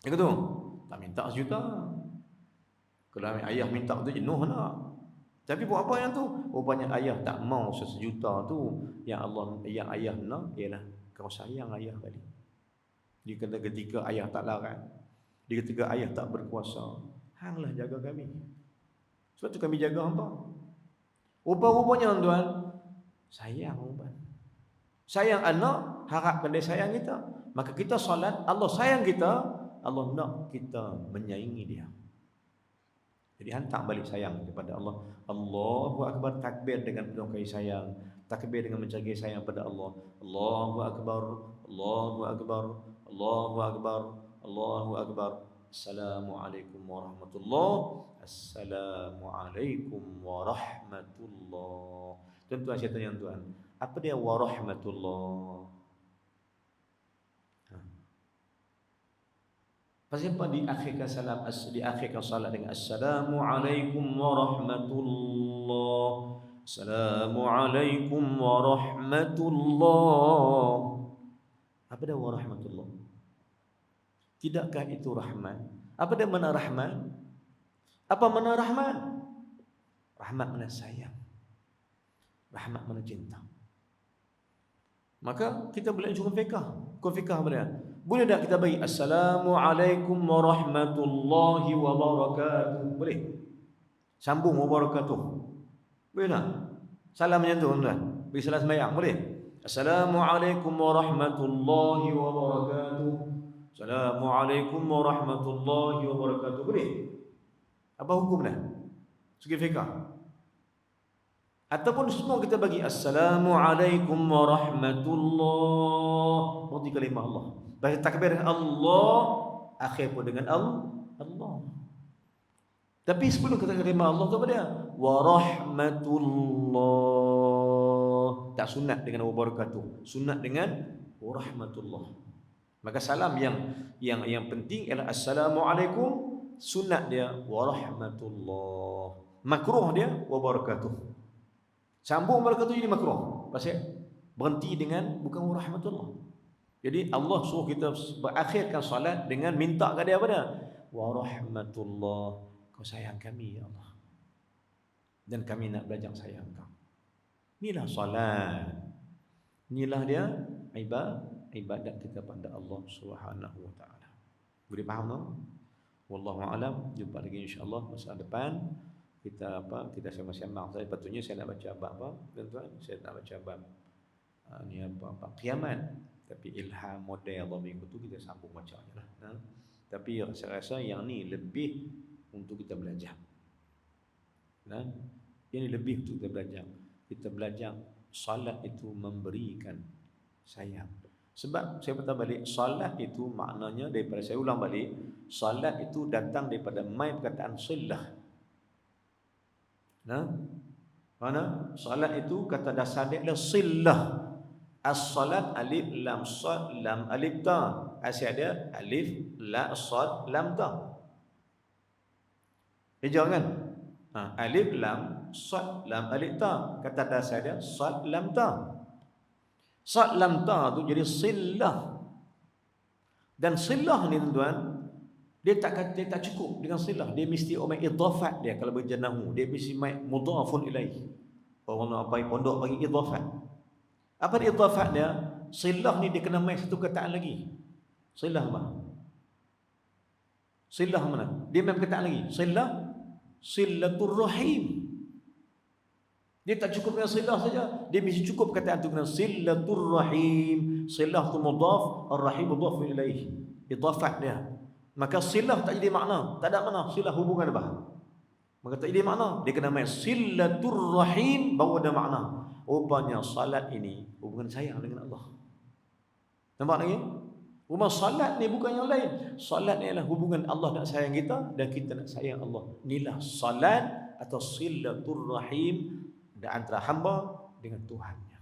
Speaker 1: Ya ke tu? Tak minta 1 juta. Kalau ayah minta tu jenuh nak. Tapi buat apa yang tu? Rupanya ayah tak mau 1 juta tu. Yang ayah nak ialah kau sayang ayah balik. Dia kata ketika ayah tak larang, dia ketika ayah tak berkuasa, hanglah jaga kami. Sebab tu kami jaga hangpa. Rupa-rupanya tuan, sayang ubat. Sayang anak, harapkan dia sayang kita. Maka kita solat, Allah sayang kita, Allah nak kita menyayangi dia. Jadi hantar balik sayang kepada Allah. Allahu Akbar, takbir dengan penuh kasih sayang. Takbir dengan mencari sayang pada Allah. Allahu Akbar, Allahu Akbar, Allahu Akbar, Allahu Akbar. Assalamualaikum warahmatullahi. Assalamualaikum warahmatullahi. Tuan-tuan saya tanya tuan, apa dia warahmatullahi? Pasal apa diakhirkan salam, diakhirkan salat dengan assalamualaikum warahmatullahi. Assalamualaikum warahmatullahi. Apa dia warahmatullahi? Tidakkah itu rahmat? Apa dia mana rahmat? Apa mana rahmat? Rahmat mana sayang. Rahmat mana cinta. Maka kita boleh cuma fiqah. Kau fiqah apa dia? Boleh tak kita bagi assalamualaikum warahmatullahi wabarakatuh? Boleh. Sambung wabarakatuh. Boleh tak? Salam macam tu tuan-tuan. Bagi salam sembahyang boleh. Assalamualaikum warahmatullahi wabarakatuh. Assalamualaikum warahmatullahi wabarakatuh. Boleh? Apa hukum dah? Segi fiqah. Ataupun semua kita bagi assalamualaikum warahmatullahi. Berarti kalimah Allah. Baca takbir Allah, akhir pun dengan Allah. Tapi sebelum kita kalimah Allah tu apa dia? Warahmatullah. Tak sunat dengan wabarakatuh. Sunat dengan warahmatullah. Maka salam yang penting ialah assalamualaikum, sunat dia warahmatullah. Makruh dia wabarakatuh. Sambung wabarakatuh jadi makruh. Pasal berhenti dengan bukan warahmatullah. Jadi Allah suruh kita berakhirkan salat dengan minta kepada dia apa dia? Warahmatullah. Kau sayang kami, ya Allah. Dan kami nak belajar sayang kau. Inilah salat. Inilah dia ibadat kita pada Allah Subhanahu wa taala. Boleh faham tak? Wallahu a'lam. Jumpa lagi insya-Allah masa depan. Kita sama-sama. Saya patutnya saya nak baca bab apa? Tuan-tuan, saya nak baca bab ni apa kiamat. Tapi ilham model Allah minggu tu kita sambung bacanya lah. Tapi saya rasa yang ni lebih untuk kita belajar. Ini lebih untuk kita belajar. Kita belajar salat itu memberikan sayang. Sebab saya kata balik, salat itu maknanya daripada, saya ulang balik, salat itu datang daripada mai perkataan silah. Mana? Salat itu kata dasar dia adalah silah. As-salat alif lam sad lam alif ta. Asal dia alif la sad lam ta. Hijau kan? Alif lam sad lam alif ta. Kata dasar dia sad lam ta. Sad lam ta tu jadi silah. Dan silah ni tuan-tuan, dia tak cukup dengan silah. Dia mesti omai idhafat dia kalau berjanahu. Dia mesti mai mudhafun ilaih. Orang apa pondok bagi idhafat. Apa dia idhafat dia? Silah ni dia kena mai satu kataan lagi. Silah apa? Silah mana? Dia mai perkataan lagi. Silatur rahim. Dia tak cukup dengan silah saja. Dia mesti cukup perkataan tu dengan silatur rahim. Silah tu mudhaf, ar-rahim mudhaf ilaih. Idhafat dia. Maka silah tak jadi makna. Tak ada makna. Silah hubungan apa? Maka tak jadi makna. Dia kena main silatur rahim baru ada makna. Rupanya salat ini hubungan sayang dengan Allah. Nampak lagi? Rumah salat ni bukan yang lain. Salat ni adalah hubungan Allah nak sayang kita dan kita nak sayang Allah. Inilah salat atau silatur rahim antara hamba dengan Tuhannya.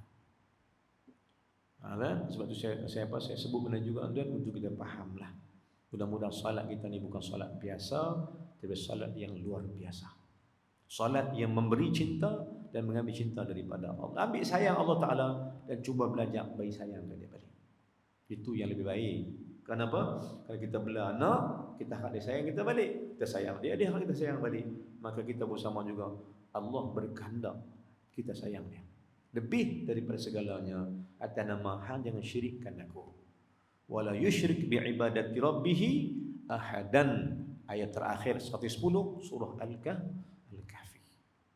Speaker 1: Sebab tu saya sebut benda juga tuan untuk kita fahamlah. Mudah-mudahan salat kita ni bukan salat biasa, tapi salat yang luar biasa. Salat yang memberi cinta dan mengambil cinta daripada Allah. Ambil sayang Allah Ta'ala dan cuba belajar bagi sayang kepada dia. Itu yang lebih baik. Kenapa? Kalau kita bela anak, kita harap dia sayang kita balik. Kita sayang dia, dia harap kita sayang balik. Maka kita bersama juga Allah berkehendak kita sayang dia. Lebih daripada segalanya, atas nama Han jangan syirikkan aku. Wala yusyrik bi'ibadati rabbih ahadan. Ayat terakhir 110 surah Al-Kahfi.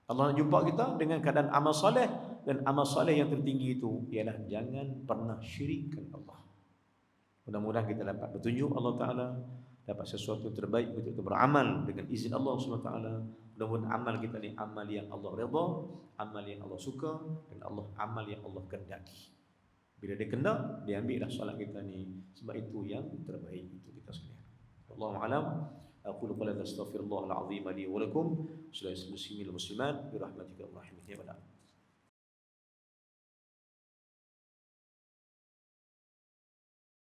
Speaker 1: Allah nak jumpa kita dengan keadaan amal soleh, dan amal soleh yang tertinggi itu ialah jangan pernah syirikkan Allah. Mudah-mudahan kita dapat petunjuk Allah Ta'ala, dapat sesuatu terbaik untuk kita beramal dengan izin Allah SWT. Mudah-mudahan amal kita ni amal yang Allah redha, amal yang Allah suka, dan amal yang Allah kehendaki. Bila dia kendak, dia ambillah solat kita ni, sebab itu yang terbaik untuk kita sekalian. Wallahu a'lam. Aqulu qawli astaghfirullahal azim li wa lakum. Sallallahu alaihi wasallam bi rahmatika wa rahmatihi wa barakatuh.